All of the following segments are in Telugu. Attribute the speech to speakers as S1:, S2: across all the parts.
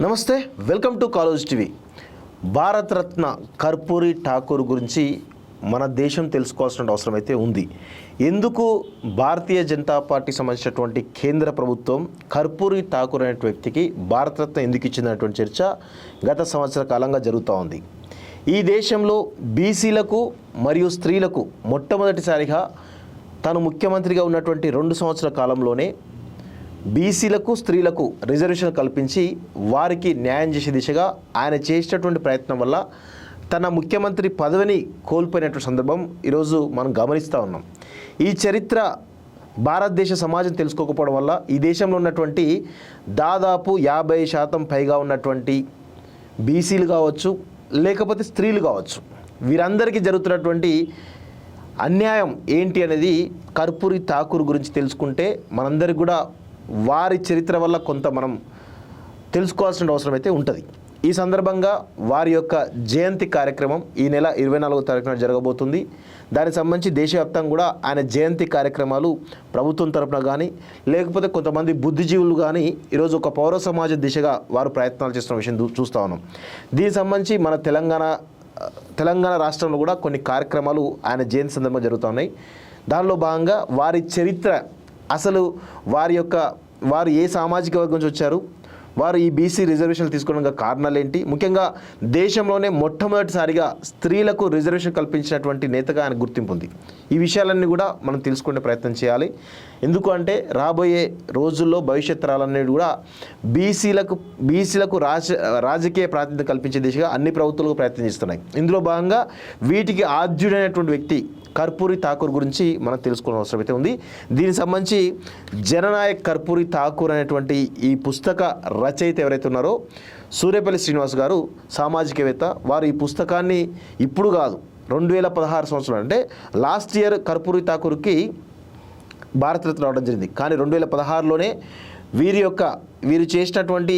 S1: నమస్తే, welcome to college TV. Bharat Ratna Karpoori Thakur గురించి మన దేశం తెలుసుకోవాల్సిన అవసరం అయితే ఉంది. ఎందుకు భారతీయ జనతా పార్టీ సంబంధించినటువంటి కేంద్ర ప్రభుత్వం కర్పూరి ఠాకూర్ అనే వ్యక్తికి భారతరత్న ఎందుకు ఇచ్చిందనేటువంటి చర్చ గత సంవత్సర కాలంగా జరుగుతూ ఉంది. ఈ దేశంలో బీసీలకు మరియు స్త్రీలకు మొట్టమొదటిసారిగా తాను ముఖ్యమంత్రిగా ఉన్నటువంటి 2 సంవత్సరాల కాలంలోనే బీసీలకు స్త్రీలకు రిజర్వేషన్ కల్పించి వారికి న్యాయం చేసే దిశగా ఆయన చేసినటువంటి ప్రయత్నం వల్ల తన ముఖ్యమంత్రి పదవిని కోల్పోయినటువంటి సందర్భం ఈరోజు మనం గమనిస్తూ ఉన్నాం. ఈ చరిత్ర భారతదేశ సమాజం తెలుసుకోకపోవడం వల్ల ఈ దేశంలో ఉన్నటువంటి దాదాపు 50% పైగా ఉన్నటువంటి బీసీలు కావచ్చు, లేకపోతే స్త్రీలు కావచ్చు, వీరందరికీ జరుగుతున్నటువంటి అన్యాయం ఏంటి అనేది కర్పూరి ఠాకూర్ గురించి తెలుసుకుంటే మనందరికీ కూడా వారి చరిత్ర వల్ల కొంత మనం తెలుసుకోవాల్సిన అవసరం అయితే ఉంటుంది. ఈ సందర్భంగా వారి యొక్క జయంతి కార్యక్రమం ఈ నెల 24వ తారీఖున జరగబోతుంది. దానికి సంబంధించి దేశవ్యాప్తంగా కూడా ఆయన జయంతి కార్యక్రమాలు ప్రభుత్వం తరపున కానీ లేకపోతే కొంతమంది బుద్ధిజీవులు కానీ ఈరోజు ఒక పౌర సమాజ దిశగా వారు ప్రయత్నాలు చేస్తున్న విషయం చూస్తూ ఉన్నాం. దీనికి సంబంధించి మన తెలంగాణ రాష్ట్రంలో కూడా కొన్ని కార్యక్రమాలు ఆయన జయంతి సందర్భంగా జరుగుతూ ఉన్నాయి. దానిలో భాగంగా వారి చరిత్ర, అసలు వారు ఏ సామాజిక వర్గం నుంచి వచ్చారు, వారు ఈ బీసీ రిజర్వేషన్లు తీసుకోవడానికి కారణాలు ఏంటి, ముఖ్యంగా దేశంలోనే మొట్టమొదటిసారిగా స్త్రీలకు రిజర్వేషన్ కల్పించినటువంటి నేతగా ఆయన గుర్తింపు ఉంది. ఈ విషయాలన్నీ కూడా మనం తెలుసుకునే ప్రయత్నం చేయాలి. ఎందుకు అంటే రాబోయే రోజుల్లో భవిష్యత్ తరాలన్నీ కూడా బీసీలకు రాజకీయ ప్రాతినిధ్యం కల్పించే దిశగా అన్ని ప్రభుత్వాలు ప్రయత్నం చేస్తున్నాయి. ఇందులో భాగంగా వీటికి ఆద్యుడైనటువంటి వ్యక్తి కర్పూరి ఠాకూర్ గురించి మనం తెలుసుకోవాల్సిన అవసరం అయితే ఉంది. దీనికి సంబంధించి జననాయక్ కర్పూరి ఠాకూర్ అనేటువంటి ఈ పుస్తక రచయిత ఎవరైతే ఉన్నారో సూర్యపల్లి శ్రీనివాస్ గారు సామాజికవేత్త. వారు ఈ పుస్తకాన్ని ఇప్పుడు కాదు 2016 సంవత్సరం, అంటే లాస్ట్ ఇయర్ కర్పూరి ఠాకూర్కి భారతరత్న రావడం జరిగింది. కానీ 2016లోనే వీరు చేసినటువంటి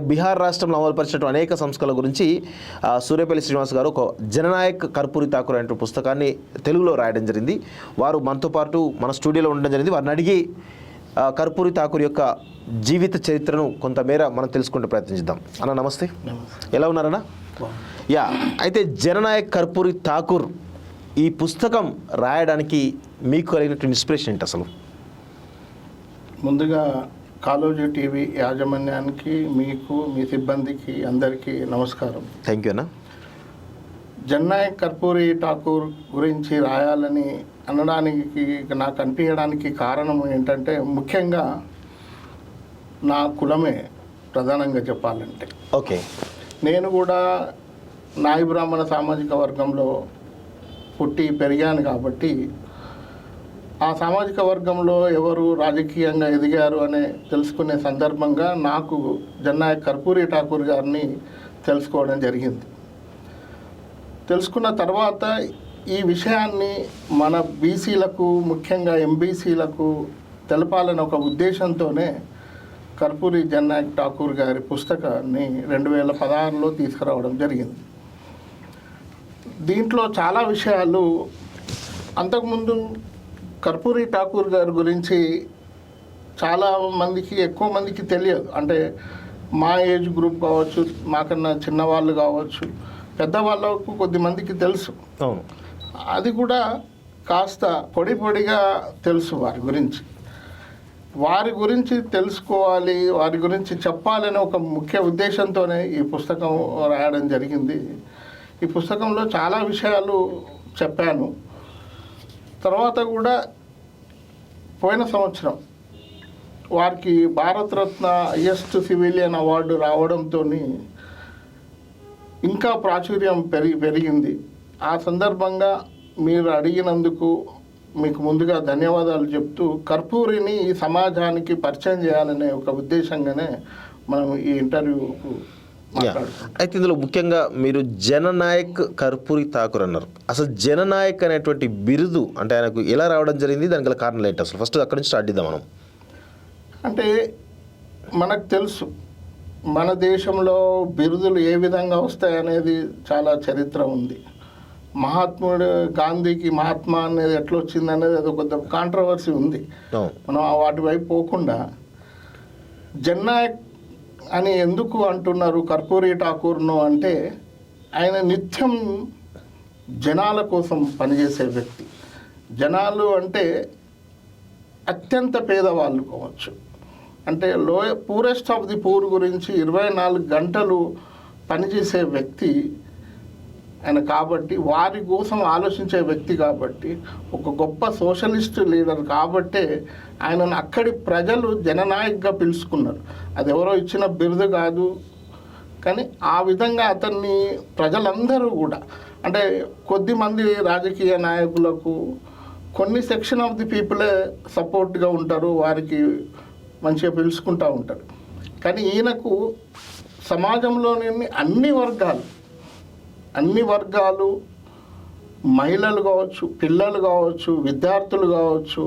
S1: బీహార్ రాష్ట్రంలో అమలుపరిచినటువంటి అనేక సంస్కరణల గురించి సూర్యపల్లి శ్రీనివాస్ గారు ఒక జననాయక్ కర్పూరి ఠాకూర్ అనే పుస్తకాన్ని తెలుగులో రాయడం జరిగింది. వారు మనతో పాటు మన స్టూడియోలో ఉండడం జరిగింది. వారిని అడిగి కర్పూరి ఠాకూర్ యొక్క జీవిత చరిత్రను కొంతమేర మనం తెలుసుకుంటే ప్రయత్నిద్దాం. అన్న నమస్తే, ఎలా ఉన్నారన్నా? యా, అయితే జననాయక్ కర్పూరి ఠాకూర్ ఈ పుస్తకం రాయడానికి మీకు కలిగినటువంటి ఇన్స్పిరేషన్ ఏంటి అసలు?
S2: ముందుగా కాలేజ్ టీవీ యాజమాన్యానికి, మీకు, మీ సిబ్బందికి అందరికీ నమస్కారం.
S1: థ్యాంక్ యూ అన్న.
S2: జననాయక్ కర్పూరి ఠాకూర్ గురించి రాయాలని అనడానికి, నాకు అనిపించడానికి కారణం ఏంటంటే ముఖ్యంగా నా కులమే ప్రధానంగా చెప్పాలంటే.
S1: ఓకే,
S2: నేను కూడా నాయి బ్రాహ్మణ సామాజిక వర్గంలో పుట్టి పెరిగాను కాబట్టి ఆ సామాజిక వర్గంలో ఎవరు రాజకీయంగా ఎదిగారు అనే తెలుసుకునే సందర్భంగా నాకు జననాయక్ కర్పూరి ఠాకూర్ గారిని తెలుసుకోవడం జరిగింది. తెలుసుకున్న తర్వాత ఈ విషయాన్ని మన బీసీలకు, ముఖ్యంగా ఎంబీసీలకు తెలపాలని ఒక ఉద్దేశంతోనే కర్పూరి జననాయక్ ఠాకూర్ గారి పుస్తకాన్ని 2016లో తీసుకురావడం జరిగింది. దీంట్లో చాలా విషయాలు అంతకుముందు కర్పూరి ఠాకూర్ గారి గురించి ఎక్కువ మందికి తెలియదు. అంటే మా ఏజ్ గ్రూప్ కావచ్చు, మాకన్నా చిన్నవాళ్ళు కావచ్చు, పెద్దవాళ్ళకు కొద్దిమందికి తెలుసు. అది కూడా కాస్త పొడిగా తెలుసు. వారి గురించి తెలుసుకోవాలి, వారి గురించి చెప్పాలనే ఒక ముఖ్య ఉద్దేశంతోనే ఈ పుస్తకం రాయడం జరిగింది. ఈ పుస్తకంలో చాలా విషయాలు చెప్పాను. తర్వాత కూడా పోయిన సంవత్సరం వారికి భారతరత్న హైయెస్ట్ సివిలియన్ అవార్డు రావడంతో ఇంకా ప్రాచుర్యం పెరిగింది. ఆ సందర్భంగా మీరు అడిగినందుకు మీకు ముందుగా ధన్యవాదాలు చెప్తూ కర్పూరిని ఈ సమాజానికి పరిచయం చేయాలనే ఒక ఉద్దేశంగానే మనం ఈ ఇంటర్వ్యూకు.
S1: అయితే ఇందులో ముఖ్యంగా మీరు జననాయక్ కర్పూరి ఠాకూర్ అన్నారు. అసలు జననాయక్ అనేటువంటి బిరుదు అంటే ఆయనకు ఎలా రావడం జరిగింది, దానికి గల కారణాలు ఏంటి అసలు? ఫస్ట్ అక్కడి నుంచి స్టార్ట్ చేద్దాం మనం.
S2: అంటే మనకు తెలుసు మన దేశంలో బిరుదులు ఏ విధంగా వస్తాయనేది చాలా చరిత్ర ఉంది. మహాత్ముడు గాంధీకి మహాత్మా అనేది ఎట్లా వచ్చింది అనేది అది కొంత కాంట్రవర్సీ ఉంది. మనం వాటి వైపు పోకుండా జననాయక్ అని ఎందుకు అంటున్నారు కర్పూరి ఠాకూర్ను అంటే ఆయన నిత్యం జనాల కోసం పనిచేసే వ్యక్తి. జనాలు అంటే అత్యంత పేదవాళ్ళు కావచ్చు, అంటే పూరెస్ట్ ఆఫ్ ది పూర్ గురించి 24 గంటలు పనిచేసే వ్యక్తి ఆయన. కాబట్టి వారి కోసం ఆలోచించే వ్యక్తి కాబట్టి, ఒక గొప్ప సోషలిస్ట్ లీడర్ కాబట్టే ఆయనను అక్కడి ప్రజలు జననాయకగా పిలుచుకున్నారు. అది ఎవరో ఇచ్చిన బిరుదు కాదు, కానీ ఆ విధంగా అతన్ని ప్రజలందరూ కూడా, అంటే కొద్దిమంది రాజకీయ నాయకులకు కొన్ని సెక్షన్ ఆఫ్ ది పీపులే సపోర్ట్గా ఉంటారు, వారికి మంచిగా పిలుచుకుంటూ ఉంటారు. కానీ ఈయనకు సమాజంలోని అన్ని వర్గాలు మహిళలు కావచ్చు, పిల్లలు కావచ్చు, విద్యార్థులు కావచ్చు,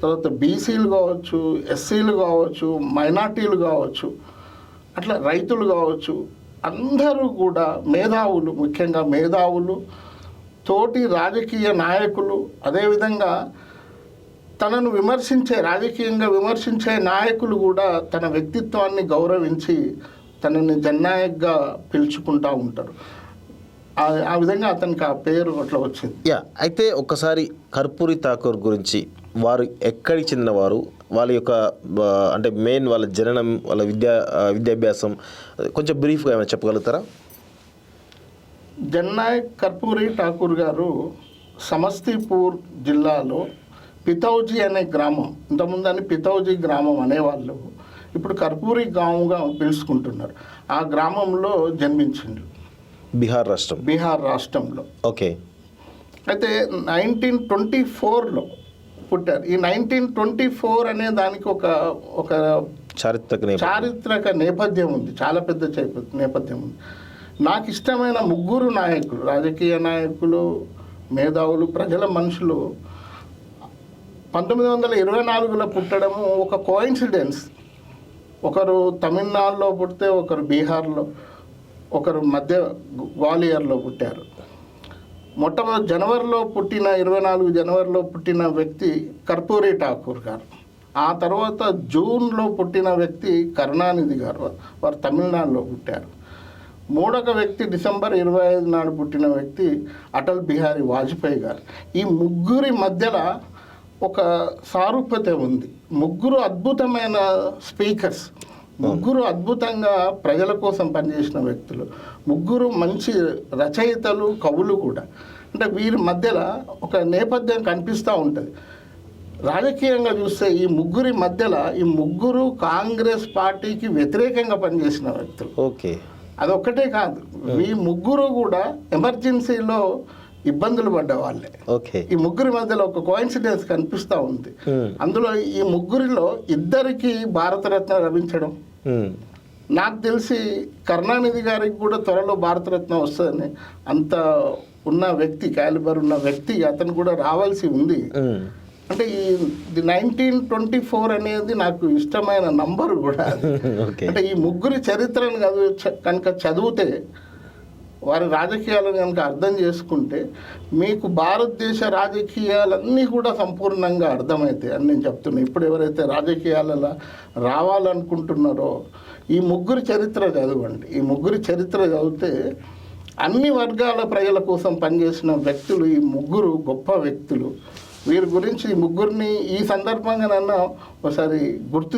S2: తర్వాత బీసీలు కావచ్చు, ఎస్సీలు కావచ్చు, మైనార్టీలు కావచ్చు, అట్లా రైతులు కావచ్చు, అందరూ కూడా మేధావులు, ముఖ్యంగా మేధావులు, తోటి రాజకీయ నాయకులు, అదేవిధంగా తనను రాజకీయంగా విమర్శించే నాయకులు కూడా తన వ్యక్తిత్వాన్ని గౌరవించి తనని జననాయకగా పిలుచుకుంటూ ఉంటారు. ఆ విధంగా అతనికి ఆ పేరు అట్లా వచ్చింది.
S1: అయితే ఒక్కసారి కర్పూరి ఠాకూర్ గురించి, వారు ఎక్కడికి చెందినవారు, వాళ్ళ యొక్క అంటే మెయిన్ వాళ్ళ జననం, వాళ్ళ విద్యాభ్యాసం కొంచెం బ్రీఫ్గా ఏమైనా చెప్పగలుగుతారా?
S2: జననాయక్ కర్పూరి ఠాకూర్ గారు సమస్తీపూర్ జిల్లాలో పితౌజీ అనే గ్రామం, ఇంతకుముందు అని పితౌజీ గ్రామం అనేవాళ్ళు, ఇప్పుడు కర్పూరి గాముగా పిలుచుకుంటున్నారు. ఆ గ్రామంలో జన్మించిండు, బీహార్ రాష్ట్రంలో.
S1: ఓకే.
S2: అయితే 1924లో పుట్టారు. ఈ 1924 అనే దానికి ఒక చారిత్రక నేపథ్యం ఉంది, చాలా పెద్ద నేపథ్యం ఉంది. నాకు ఇష్టమైన ముగ్గురు నాయకులు, రాజకీయ నాయకులు, మేధావులు, ప్రజల మనుషులు 1924లో పుట్టడము ఒక కోయిన్సిడెన్స్. ఒకరు తమిళనాడులో పుడితే, ఒకరు బీహార్లో, ఒకరు మధ్య గ్వాలియర్లో పుట్టారు. మొట్టమొదటి 24 జనవరిలో పుట్టిన వ్యక్తి కర్పూరి ఠాకూర్ గారు. ఆ తర్వాత జూన్లో పుట్టిన వ్యక్తి కరుణానిధి గారు, వారు తమిళనాడులో పుట్టారు. మూడవ వ్యక్తి డిసెంబర్ 25 నాడు పుట్టిన వ్యక్తి అటల్ బిహారీ వాజ్పేయి గారు. ఈ ముగ్గురి మధ్యలో ఒక సారూప్యత ఉంది. ముగ్గురు అద్భుతమైన స్పీకర్స్, ముగ్గురు అద్భుతంగా ప్రజల కోసం పనిచేసిన వ్యక్తులు, ముగ్గురు మంచి రచయితలు, కవులు కూడా. అంటే వీరి మధ్యలో ఒక నేపథ్యం కనిపిస్తూ ఉంటుంది. రాజకీయంగా చూస్తే ఈ ముగ్గురి మధ్యలో ఈ ముగ్గురు కాంగ్రెస్ పార్టీకి వ్యతిరేకంగా పనిచేసిన వ్యక్తులు.
S1: ఓకే.
S2: అదొక్కటే కాదు, ఈ ముగ్గురు కూడా ఎమర్జెన్సీలో ఇబ్బందులు పడ్డ వాళ్ళే.
S1: ఓకే.
S2: ఈ ముగ్గురి మధ్యలో ఒక కోయిన్సిడెన్స్ కనిపిస్తూ ఉంది. అందులో ఈ ముగ్గురిలో ఇద్దరికి భారతరత్న లభించడం, నాకు తెలిసి కరుణానిధి గారికి కూడా త్వరలో భారతరత్న వస్తుందని, అంత ఉన్న వ్యక్తి, క్యాలిబర్ ఉన్న వ్యక్తి, అతను కూడా రావాల్సి ఉంది. అంటే ఈ 1924 అనేది నాకు ఇష్టమైన నంబర్ కూడా. అంటే ఈ ముగ్గురి చరిత్రను కనుక చదివితే, వారి రాజకీయాలను కనుక అర్థం చేసుకుంటే, మీకు భారతదేశ రాజకీయాలన్నీ కూడా సంపూర్ణంగా అర్థమవుతాయి అని నేను చెప్తున్నాను. ఇప్పుడు ఎవరైతే రాజకీయాలలో రావాలనుకుంటున్నారో ఈ ముగ్గురి చరిత్ర చదవండి. ఈ ముగ్గురి చరిత్ర చదివితే అన్ని వర్గాల ప్రజల కోసం పనిచేసిన వ్యక్తులు, ఈ ముగ్గురు గొప్ప వ్యక్తులు. వీరి గురించి ఈ ముగ్గురిని ఈ సందర్భంగా నన్ను ఒకసారి గుర్తు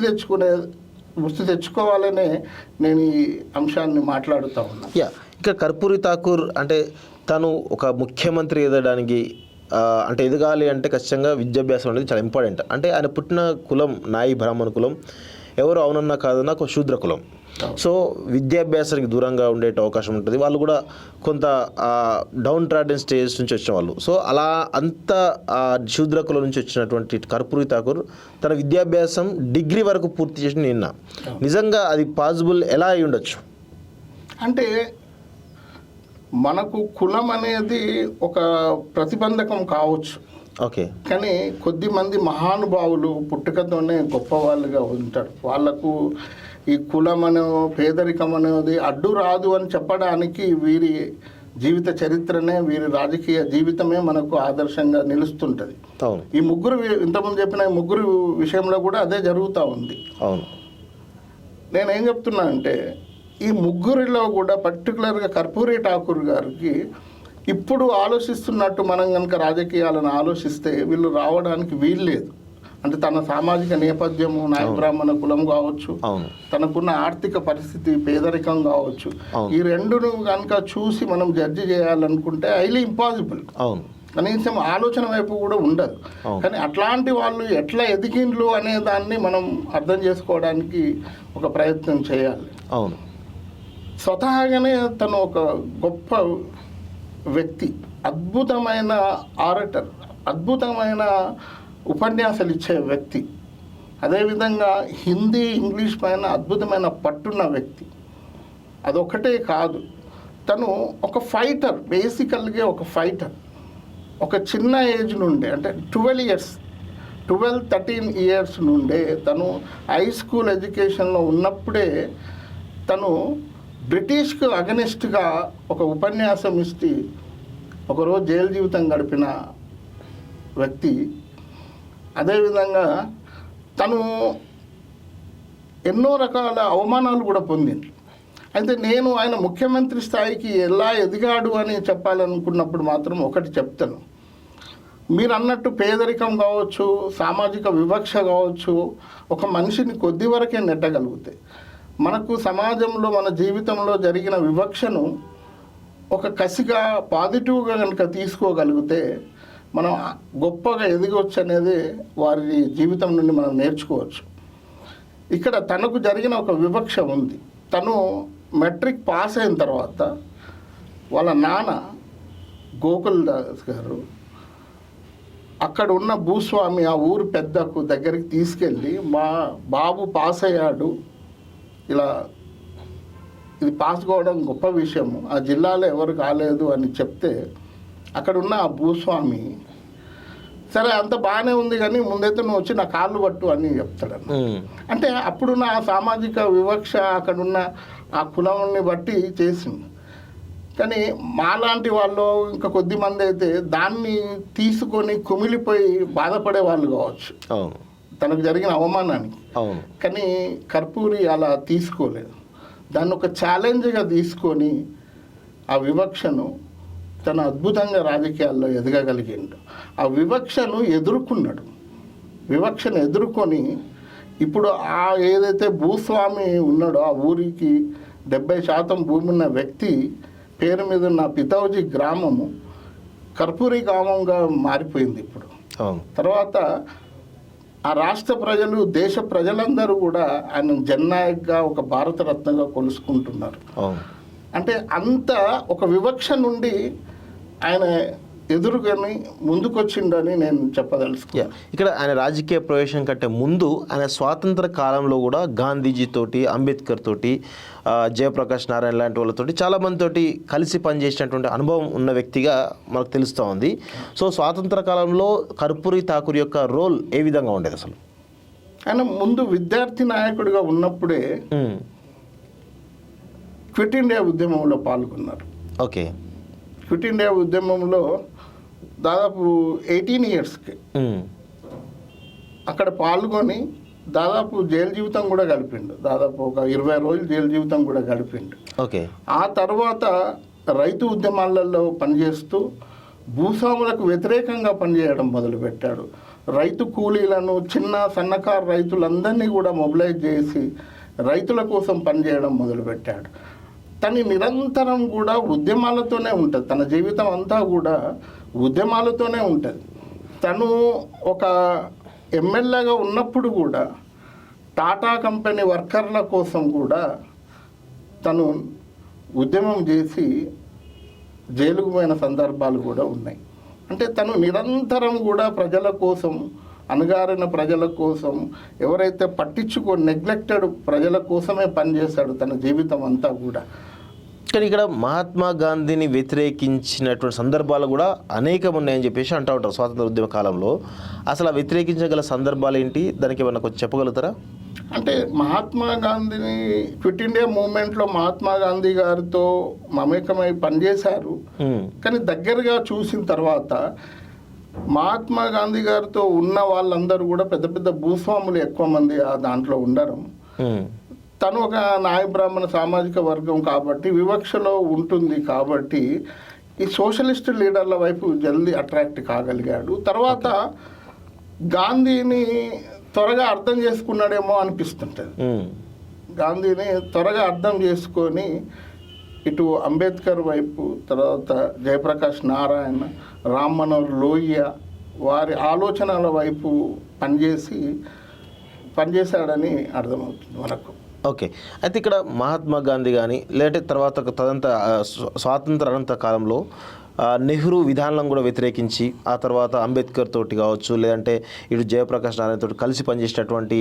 S2: తెచ్చుకోవాలనే నేను ఈ అంశాన్ని మాట్లాడుతూ ఉన్నాను.
S1: ఇక కర్పూరి ఠాకూర్ అంటే తను ఒక ముఖ్యమంత్రి ఎదగడానికి, అంటే ఎదగాలి అంటే ఖచ్చితంగా విద్యాభ్యాసం అనేది చాలా ఇంపార్టెంట్. అంటే ఆయన పుట్టిన కులం నాయి బ్రాహ్మణ కులం, ఎవరు అవునన్నా కాదన్నా ఒక శూద్ర కులం. సో విద్యాభ్యాసానికి దూరంగా ఉండే అవకాశం ఉంటుంది. వాళ్ళు కూడా కొంత డౌన్ ట్రాడెన్ స్టేజ్ నుంచి వచ్చిన వాళ్ళు. సో అలా అంత శూద్ర కులం నుంచి వచ్చినటువంటి కర్పూరి ఠాకూర్ తన విద్యాభ్యాసం డిగ్రీ వరకు పూర్తి చేసి నిన్న నిజంగా అది పాసిబుల్ ఎలా అయి ఉండొచ్చు?
S2: అంటే మనకు కులం అనేది ఒక ప్రతిబంధకం కావచ్చు,
S1: ఓకే,
S2: కానీ కొద్దిమంది మహానుభావులు పుట్టుకతోనే గొప్పవాళ్ళుగా ఉంటారు. వాళ్లకు ఈ కులం అనే పేదరికం అనేది అడ్డు రాదు అని చెప్పడానికి వీరి జీవిత చరిత్రనే, వీరి రాజకీయ జీవితమే మనకు ఆదర్శంగా నిలుస్తుంటుంది. ఈ ముగ్గురు, ఇంతకుముందు చెప్పిన ముగ్గురు విషయంలో కూడా అదే జరుగుతూ ఉంది.
S1: అవును.
S2: నేనేం చెప్తున్నా అంటే ఈ ముగ్గురిలో కూడా పర్టికులర్గా కర్పూరి ఠాకూర్ గారికి ఇప్పుడు ఆలోచిస్తున్నట్టు మనం కనుక రాజకీయాలను ఆలోచిస్తే వీళ్ళు రావడానికి వీలు లేదు. అంటే తన సామాజిక నేపథ్యము నాయ బ్రాహ్మణ కులం కావచ్చు, తనకున్న ఆర్థిక పరిస్థితి పేదరికం కావచ్చు, ఈ రెండును కనుక చూసి మనం జడ్జి చేయాలనుకుంటే హైలీ ఇంపాసిబుల్. కనీసం ఆలోచన వైపు కూడా ఉండదు. కానీ అట్లాంటి వాళ్ళు ఎట్లా ఎదిగిండ్లు అనే దాన్ని మనం అర్థం చేసుకోవడానికి ఒక ప్రయత్నం చేయాలి.
S1: అవును,
S2: స్వతహాగానే తను ఒక గొప్ప వ్యక్తి, అద్భుతమైన ఆరటర్, అద్భుతమైన ఉపన్యాసాలు ఇచ్చే వ్యక్తి, అదేవిధంగా హిందీ ఇంగ్లీష్ పైన అద్భుతమైన పట్టున్న వ్యక్తి. అదొకటే కాదు, తను ఒక ఫైటర్, బేసికల్గా ఒక ఫైటర్. ఒక చిన్న ఏజ్ నుండే అంటే 12-13 ఇయర్స్ నుండే తను హై స్కూల్ ఎడ్యుకేషన్లో ఉన్నప్పుడే తను బ్రిటిష్కు అగనిస్ట్గా ఒక ఉపన్యాసం ఇచ్చి ఒకరోజు జైలు జీవితం గడిపిన వ్యక్తి. అదేవిధంగా తను ఎన్నో రకాల అవమానాలు కూడా పొందింది. అయితే నేను ఆయన ముఖ్యమంత్రి స్థాయికి ఎలా ఎదిగాడు అని చెప్పాలనుకున్నప్పుడు మాత్రం ఒకటి చెప్తాను. మీరు అన్నట్టు పేదరికం కావచ్చు, సామాజిక వివక్ష కావచ్చు, ఒక మనిషిని కొద్ది వరకే నెట్టగలుగుతాయి. మనకు సమాజంలో మన జీవితంలో జరిగిన వివక్షను ఒక కసిగా పాజిటివ్గా కనుక తీసుకోగలిగితే మనం గొప్పగా ఎదగవచ్చు అనేది వారి జీవితం నుండి మనం నేర్చుకోవచ్చు. ఇక్కడ తనకు జరిగిన ఒక వివక్ష ఉంది. తను మెట్రిక్ పాస్ అయిన తర్వాత వాళ్ళ నాన్న గోకుల్ దాస్ గారు అక్కడ ఉన్న భూస్వామి ఆ ఊరు పెద్దకు దగ్గరికి తీసుకెళ్ళి, మా బాబు పాస్ అయ్యాడు, ఇలా ఇది పాస్ కావడం గొప్ప విషయము, ఆ జిల్లాలో ఎవరు కాలేదు అని చెప్తే అక్కడున్న ఆ భూస్వామి సరే అంత బాగానే ఉంది కానీ ముందైతే నువ్వు వచ్చి నా కాళ్ళు పట్టు అని చెప్తాడు. అంటే అప్పుడున్న ఆ సామాజిక వివక్ష అక్కడున్న ఆ కులాన్ని బట్టి చేసింది. కానీ మాలాంటి వాళ్ళు ఇంకా కొద్ది మంది అయితే దాన్ని తీసుకొని కుమిలిపోయి బాధపడే వాళ్ళు కావచ్చు తనకు జరిగిన అవమానానికి. కానీ కర్పూరి అలా తీసుకోలేదు. దాన్ని ఒక ఛాలెంజ్గా తీసుకొని ఆ వివక్షను తను అద్భుతంగా రాజకీయాల్లో ఎదగగలిగిండు. ఆ వివక్షను ఎదుర్కొన్నాడు. వివక్షను ఎదుర్కొని ఇప్పుడు ఆ ఏదైతే భూస్వామి ఉన్నాడో ఆ ఊరికి 70% భూమి ఉన్న వ్యక్తి పేరు మీద ఉన్న పితౌజీ గ్రామము కర్పూరి గ్రామంగా మారిపోయింది ఇప్పుడు. తర్వాత ఆ రాష్ట్ర ప్రజలు, దేశ ప్రజలందరూ కూడా ఆయన జననాయక్గా, ఒక భారతరత్నగా కొలుసుకుంటున్నారు. అంటే అంత ఒక వివక్ష నుండి ఆయన ఎదురుగాని ముందుకొచ్చిండని నేను చెప్పదలుచుకున్నాను.
S1: ఇక్కడ ఆయన రాజకీయ ప్రవేశం కంటే ముందు ఆయన స్వాతంత్ర కాలంలో కూడా గాంధీజీ తోటి, అంబేద్కర్ తోటి, జయప్రకాష్ నారాయణ లాంటి వాళ్ళతోటి చాలామందితోటి కలిసి పనిచేసినటువంటి అనుభవం ఉన్న వ్యక్తిగా మనకు తెలుస్తూ ఉంది. సో స్వాతంత్ర కాలంలో కర్పూరి ఠాకూర్ యొక్క రోల్ ఏ విధంగా ఉండేది అసలు?
S2: ఆయన ముందు విద్యార్థి నాయకుడిగా ఉన్నప్పుడే క్విట్ ఇండియా ఉద్యమంలో పాల్గొన్నారు.
S1: ఓకే.
S2: క్విట్ ఇండియా ఉద్యమంలో దాదాపు 18 ఇయర్స్కి అక్కడ పాల్గొని దాదాపు జైలు జీవితం కూడా గడిపిండు. దాదాపు ఒక 20 రోజులు జైలు జీవితం కూడా గడిపిండు.
S1: ఓకే.
S2: ఆ తర్వాత రైతు ఉద్యమాలలో పనిచేస్తూ భూస్వాములకు వ్యతిరేకంగా పనిచేయడం మొదలుపెట్టాడు. రైతు కూలీలను, చిన్న సన్నకారు రైతులందరినీ కూడా మొబిలైజ్ చేసి రైతుల కోసం పనిచేయడం మొదలుపెట్టాడు. తను నిరంతరం కూడా ఉద్యమాలతోనే ఉంటుంది. తన జీవితం అంతా కూడా ఉద్యమాలతోనే ఉంటుంది. తను ఒక ఎమ్మెల్యేగా ఉన్నప్పుడు కూడా టాటా కంపెనీ వర్కర్ల కోసం కూడా తను ఉద్యమం చేసి జైలుకు పోయిన సందర్భాలు కూడా ఉన్నాయి. అంటే తను నిరంతరం కూడా ప్రజల కోసం, అణగారిన ప్రజల కోసం, ఎవరైతే పట్టించుకొని నెగ్లెక్టెడ్ ప్రజల కోసమే పనిచేశాడు తన జీవితం అంతా కూడా.
S1: కానీ ఇక్కడ మహాత్మా గాంధీని వ్యతిరేకించినటువంటి సందర్భాలు కూడా అనేకం ఉన్నాయని చెప్పేసి అంటూ ఉంటారు స్వాతంత్ర ఉద్యమ కాలంలో. అసలు ఆ వ్యతిరేకించగల సందర్భాలు ఏంటి? దానికి ఏమన్నా కొంచెం చెప్పగలుగుతారా?
S2: అంటే మహాత్మా గాంధీని క్విట్ ఇండియా మూవ్మెంట్లో మహాత్మా గాంధీ గారితో మమేకమై పనిచేశారు. కానీ దగ్గరగా చూసిన తర్వాత మహాత్మా గాంధీ గారితో ఉన్న వాళ్ళందరూ కూడా పెద్ద పెద్ద భూస్వాములు ఎక్కువ మంది ఆ దాంట్లో ఉండడం. తను ఒక నాయ బ్రాహ్మణ సామాజిక వర్గం కాబట్టి వివక్షలో ఉంటుంది కాబట్టి ఈ సోషలిస్ట్ లీడర్ల వైపు జల్దీ అట్రాక్ట్ కాగలిగాడు. తర్వాత గాంధీని త్వరగా అర్థం చేసుకున్నాడేమో అనిపిస్తుంటుంది. గాంధీని త్వరగా అర్థం చేసుకొని ఇటు అంబేద్కర్ వైపు, తర్వాత జయప్రకాష్ నారాయణ, రామ్ మనోహర్ లోహియా వారి ఆలోచనల వైపు పనిచేశాడని అర్థమవుతుంది మనకు.
S1: ఓకే, అయితే ఇక్కడ మహాత్మా గాంధీ కానీ లేదంటే తర్వాత స్వాతంత్ర అనంతర కాలంలో నెహ్రూ విధానం కూడా వ్యతిరేకించి ఆ తర్వాత అంబేద్కర్ తోటి కావచ్చు లేదంటే ఇటు జయప్రకాష్ నారాయణ తోటి కలిసి పనిచేసేటటువంటి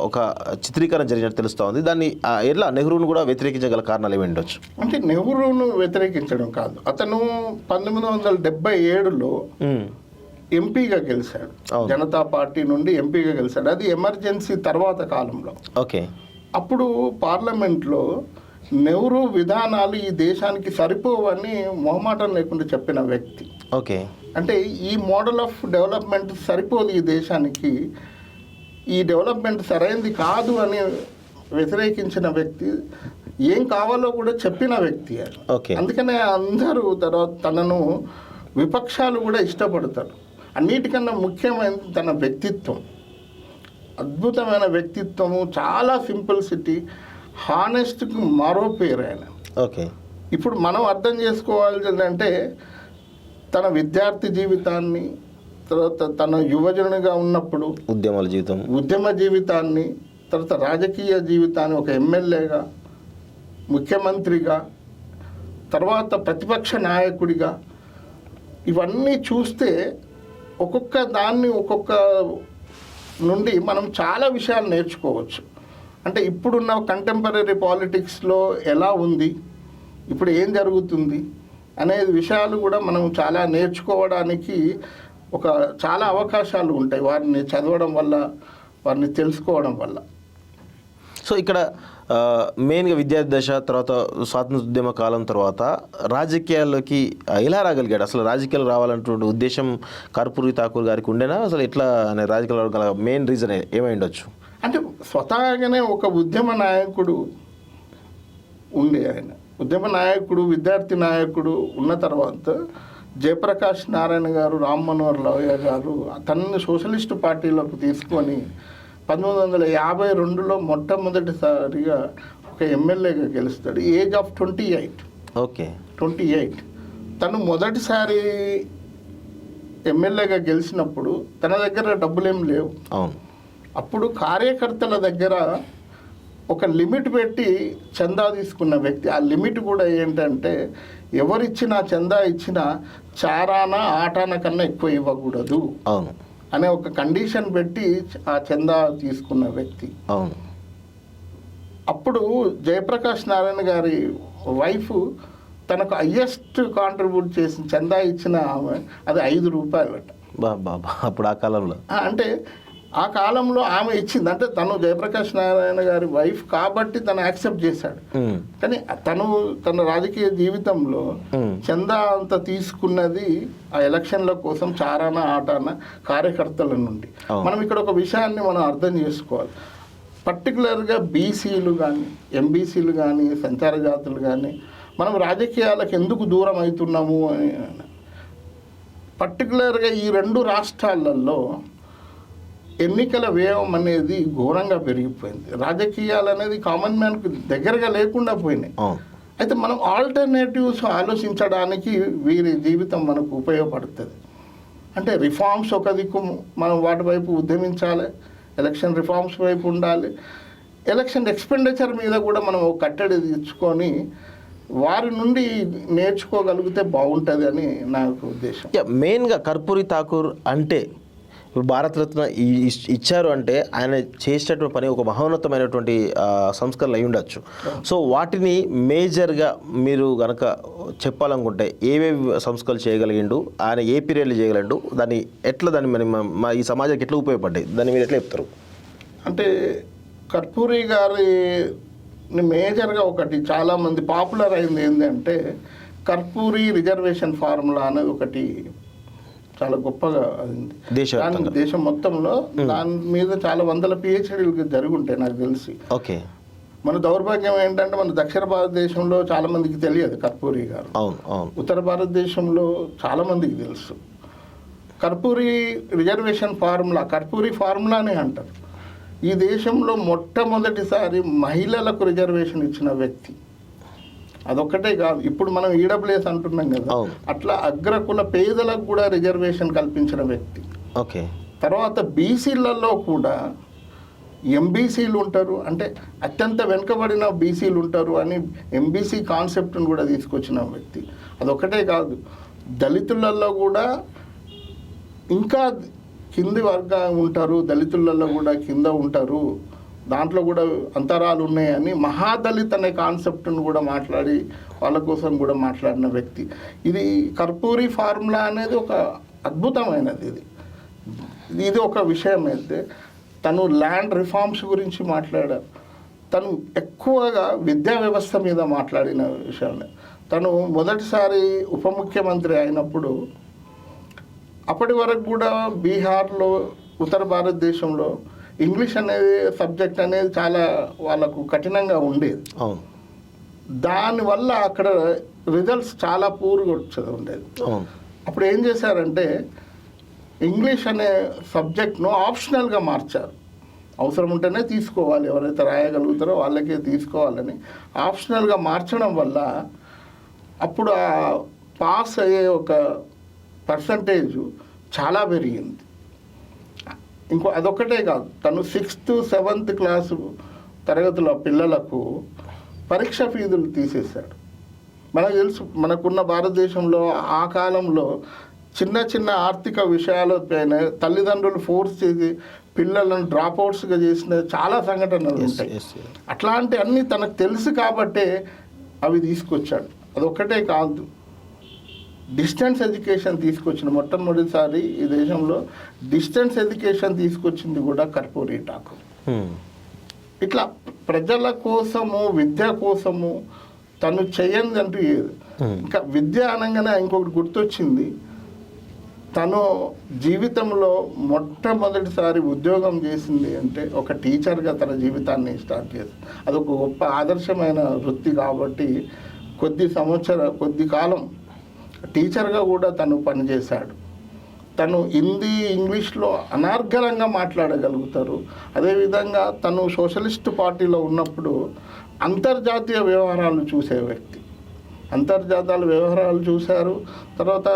S1: ఒక చిత్రీకరణ జరిగినట్టు తెలుస్తూ ఉంది. దాన్ని ఎలా నెహ్రూను కూడా వ్యతిరేకించగల కారణాలు ఏమి ఉండొచ్చు?
S2: అంటే నెహ్రూను వ్యతిరేకించడం కాదు, అతను 1977లో ఎంపీగా గెలిచాడు. జనతా పార్టీ నుండి ఎంపీగా గెలిచాడు. అది ఎమర్జెన్సీ తర్వాత కాలంలో.
S1: ఓకే,
S2: అప్పుడు పార్లమెంట్లో నెహ్రూ విధానాలు ఈ దేశానికి సరిపోవని మొహమాటం లేకుండా చెప్పిన వ్యక్తి.
S1: ఓకే,
S2: అంటే ఈ మోడల్ ఆఫ్ డెవలప్మెంట్ సరిపోదు ఈ దేశానికి, ఈ డెవలప్మెంట్ సరైనది కాదు అని వ్యతిరేకించిన వ్యక్తి, ఏం కావాలో కూడా చెప్పిన వ్యక్తి. అందుకనే అందరూ తర్వాత తనను విపక్షాలు కూడా ఇష్టపడతారు. అన్నిటికన్నా ముఖ్యమైనది తన వ్యక్తిత్వం, అద్భుతమైన వ్యక్తిత్వము, చాలా సింపుల్సిటీ, హానెస్ట్కి మరో పేరు ఆయన.
S1: ఓకే,
S2: ఇప్పుడు మనం అర్థం చేసుకోవాల్సింది అంటే తన విద్యార్థి జీవితాన్ని, తర్వాత తన యువజనునిగా ఉన్నప్పుడు ఉద్యమ జీవితాన్ని, తర్వాత రాజకీయ జీవితాన్ని, ఒక ఎమ్మెల్యేగా, ముఖ్యమంత్రిగా, తర్వాత ప్రతిపక్ష నాయకుడిగా, ఇవన్నీ చూస్తే ఒక్కొక్క దాన్ని ఒక్కొక్క నుండి మనం చాలా విషయాలు నేర్చుకోవచ్చు. అంటే ఇప్పుడున్న కంటెంపరీ పాలిటిక్స్లో ఎలా ఉంది, ఇప్పుడు ఏం జరుగుతుంది అనే విషయాలు కూడా మనం చాలా నేర్చుకోవడానికి చాలా అవకాశాలు ఉంటాయి వారిని చదవడం వల్ల, వారిని తెలుసుకోవడం వల్ల.
S1: సో ఇక్కడ మెయిన్గా విద్యార్థి దశ తర్వాత స్వాతంత్రోద్యమ కాలం తర్వాత రాజకీయాల్లోకి ఎలా రాగలిగాడు? అసలు రాజకీయాలు రావాలంటే ఉద్దేశం కర్పూరి ఠాకూర్ గారికి ఉండేనా? అసలు ఎట్లా అనే రాజకీయాల మెయిన్ రీజన్ ఏమై ఉండొచ్చు?
S2: అంటే స్వతహాగానే ఒక ఉద్యమ నాయకుడు ఉండే ఆయన. ఉద్యమ నాయకుడు, విద్యార్థి నాయకుడు ఉన్న తర్వాత జయప్రకాష్ నారాయణ గారు, రామ్ మనోహర్ లోహియా గారు తనని సోషలిస్ట్ పార్టీలోకి తీసుకొని 1952లో మొట్టమొదటిసారిగా ఒక ఎమ్మెల్యేగా గెలుస్తాడు. Age of 28.
S1: ఓకే,
S2: 28. తను మొదటిసారి ఎమ్మెల్యేగా గెలిచినప్పుడు తన దగ్గర డబ్బులేం లేవు.
S1: అవును.
S2: అప్పుడు కార్యకర్తల దగ్గర ఒక లిమిట్ పెట్టి చందా తీసుకున్న వ్యక్తి. ఆ లిమిట్ కూడా ఏంటంటే ఎవరిచ్చినా చందా ఇచ్చినా చారానా ఆటాన కన్నా ఎక్కువ ఇవ్వకూడదు
S1: అవును
S2: అనే ఒక కండిషన్ పెట్టి ఆ చందా తీసుకున్న వ్యక్తి.
S1: అవును.
S2: అప్పుడు జయప్రకాష్ నారాయణ గారి వైఫ్ తనకు హయ్యెస్ట్ కాంట్రిబ్యూట్ చేసిన చందా ఇచ్చిన ఆమె అది 5 రూపాయలట.
S1: బాబా, అప్పుడు ఆ కాలంలో
S2: అంటే ఆ కాలంలో ఆమె ఇచ్చింది. అంటే తను జయప్రకాష్ నారాయణ గారి వైఫ్ కాబట్టి తను యాక్సెప్ట్ చేశాడు. కానీ తన రాజకీయ జీవితంలో చందా అంత తీసుకున్నది ఆ ఎలక్షన్ల కోసం చారాన ఆటాన కార్యకర్తల నుండి. మనం ఇక్కడ ఒక విషయాన్ని మనం అర్థం చేసుకోవాలి. పర్టికులర్గా బీసీలు కానీ, ఎంబీసీలు కానీ, సంచార జాతులు కానీ మనం రాజకీయాలకు ఎందుకు దూరం అవుతున్నాము అని, పర్టికులర్గా ఈ 2 రాష్ట్రాలలో ఎన్నికల వ్యయం అనేది ఘోరంగా పెరిగిపోయింది. రాజకీయాలు అనేది కామన్ మ్యాన్కి దగ్గరగా లేకుండా పోయినాయి. అయితే మనం ఆల్టర్నేటివ్స్ ఆలోచించడానికి వీరి జీవితం మనకు ఉపయోగపడుతుంది. అంటే రిఫార్మ్స్ ఒక దిక్కు మనం వాటి వైపు ఉద్యమించాలి, ఎలక్షన్ రిఫార్మ్స్ వైపు ఉండాలి, ఎలక్షన్ ఎక్స్పెండిచర్ మీద కూడా మనం ఒక కట్టడి తెచ్చుకొని వారి నుండి నేర్చుకోగలిగితే బాగుంటుంది అని నాకు ఉద్దేశం.
S1: మెయిన్గా కర్పూరి ఠాకూర్ అంటే ఇప్పుడు భారతరత్న ఇచ్చారు అంటే ఆయన చేసేటటువంటి పని ఒక మహోన్నతమైనటువంటి సంస్కరణలు అయి ఉండొచ్చు. సో వాటిని మేజర్గా మీరు కనుక చెప్పాలనుకుంటే ఏవేవి సంస్కరణలు చేయగలిగిండు, ఆయన ఏ పీరియడ్లో చేయగలడు, దాన్ని మా ఈ సమాజానికి ఎట్లా ఉపయోగపడ్డాయి, దాన్ని మీరు ఎట్లా చెప్తారు?
S2: అంటే కర్పూరి గారి మేజర్గా ఒకటి చాలామంది పాపులర్ అయింది ఏంటంటే కర్పూరి రిజర్వేషన్ ఫార్ములా అనేది ఒకటి చాలా గొప్పగా అయింది దేశం మొత్తంలో. దాని మీద చాలా వందల PhDలు జరిగి ఉంటాయి నాకు తెలిసి.
S1: ఓకే.
S2: మన దౌర్భాగ్యం ఏంటంటే మన దక్షిణ భారతదేశంలో చాలామందికి తెలియదు కర్పూరి గారు.
S1: అవును అవును.
S2: ఉత్తర భారతదేశంలో చాలామందికి తెలుసు. కర్పూరి రిజర్వేషన్ ఫార్ములా కర్పూరి ఫార్ములానే అంటారు. ఈ దేశంలో మొట్టమొదటిసారి మహిళలకు రిజర్వేషన్ ఇచ్చిన వ్యక్తి. అదొక్కటే కాదు, ఇప్పుడు మనం ఈడబ్ల్యూఎస్ అంటున్నాం కదా, అట్లా అగ్రకుల పేదలకు కూడా రిజర్వేషన్ కల్పించిన వ్యక్తి.
S1: ఓకే.
S2: తర్వాత బీసీలలో కూడా ఎంబీసీలు ఉంటారు, అంటే అత్యంత వెనుకబడిన బీసీలు ఉంటారు అని ఎంబీసీ కాన్సెప్ట్ను కూడా తీసుకొచ్చిన వ్యక్తి. అదొక్కటే కాదు, దళితులలో కూడా ఇంకా కింది వర్గం ఉంటారు, దళితులలో కూడా కింద ఉంటారు, దాంట్లో కూడా అంతరాలు ఉన్నాయని మహాదళిత్ అనే కాన్సెప్ట్ను కూడా మాట్లాడి వాళ్ళ కోసం కూడా మాట్లాడిన వ్యక్తి. ఇది కర్పూరి ఫార్ములా అనేది ఒక అద్భుతమైనది. ఇది ఒక విషయం. అయితే తను ల్యాండ్ రిఫార్మ్స్ గురించి మాట్లాడారు. తను ఎక్కువగా విద్యా వ్యవస్థ మీద మాట్లాడిన విషయాన్ని. తను మొదటిసారి ఉప ముఖ్యమంత్రి అయినప్పుడు అప్పటి వరకు కూడా బీహార్లో ఉత్తర భారతదేశంలో ఇంగ్లీష్ అనేది సబ్జెక్ట్ అనేది చాలా వాళ్ళకు కఠినంగా ఉండేది. దానివల్ల అక్కడ రిజల్ట్స్ చాలా పూర్గా వచ్చేది ఉండేది. అప్పుడు ఏం చేశారంటే ఇంగ్లీష్ అనే సబ్జెక్ట్ను ఆప్షనల్గా మార్చారు. అవసరం ఉంటేనే తీసుకోవాలి, ఎవరైతే రాయగలుగుతారో వాళ్ళకే తీసుకోవాలని ఆప్షనల్గా మార్చడం వల్ల అప్పుడు ఆ పాస్ అయ్యే ఒక పర్సంటేజ్ చాలా పెరిగింది. అదొక్కటే కాదు, తను 6th 7th క్లాసు తరగతుల పిల్లలకు పరీక్ష ఫీజులు తీసేశాడు. మనకు తెలుసు, మనకున్న భారతదేశంలో ఆ కాలంలో చిన్న చిన్న ఆర్థిక విషయాలపైన తల్లిదండ్రులు ఫోర్స్ చేసి పిల్లలను డ్రాప్అవుట్స్గా చేసిన చాలా సంఘటనలు ఉంటాయి. అట్లాంటి అన్నీ తనకు తెలుసు కాబట్టే అవి తీసుకొచ్చాడు. అదొక్కటే కాదు, డిస్టెన్స్ ఎడ్యుకేషన్ తీసుకొచ్చిన మొట్టమొదటిసారి ఈ దేశంలో డిస్టెన్స్ ఎడ్యుకేషన్ తీసుకొచ్చింది కూడా కర్పూరి ఠాకూర్. ఇట్లా ప్రజల కోసము, విద్య కోసము తను చేయనిది అంటూ ఏది. ఇంకా విద్య అనగానే ఇంకొకటి గుర్తొచ్చింది, తను జీవితంలో మొట్టమొదటిసారి ఉద్యోగం చేసింది అంటే ఒక టీచర్గా తన జీవితాన్ని స్టార్ట్ చేసింది. అదొక గొప్ప ఆదర్శమైన వృత్తి కాబట్టి కొద్ది కాలం టీచర్గా కూడా తను పనిచేశాడు. తను హిందీ, ఇంగ్లీష్లో అనర్గళంగా మాట్లాడగలుగుతారు. అదేవిధంగా తను సోషలిస్ట్ పార్టీలో ఉన్నప్పుడు అంతర్జాతీయ వ్యవహారాలు చూసే వ్యక్తి. అంతర్జాతీయ వ్యవహారాలు చూశారు. తర్వాత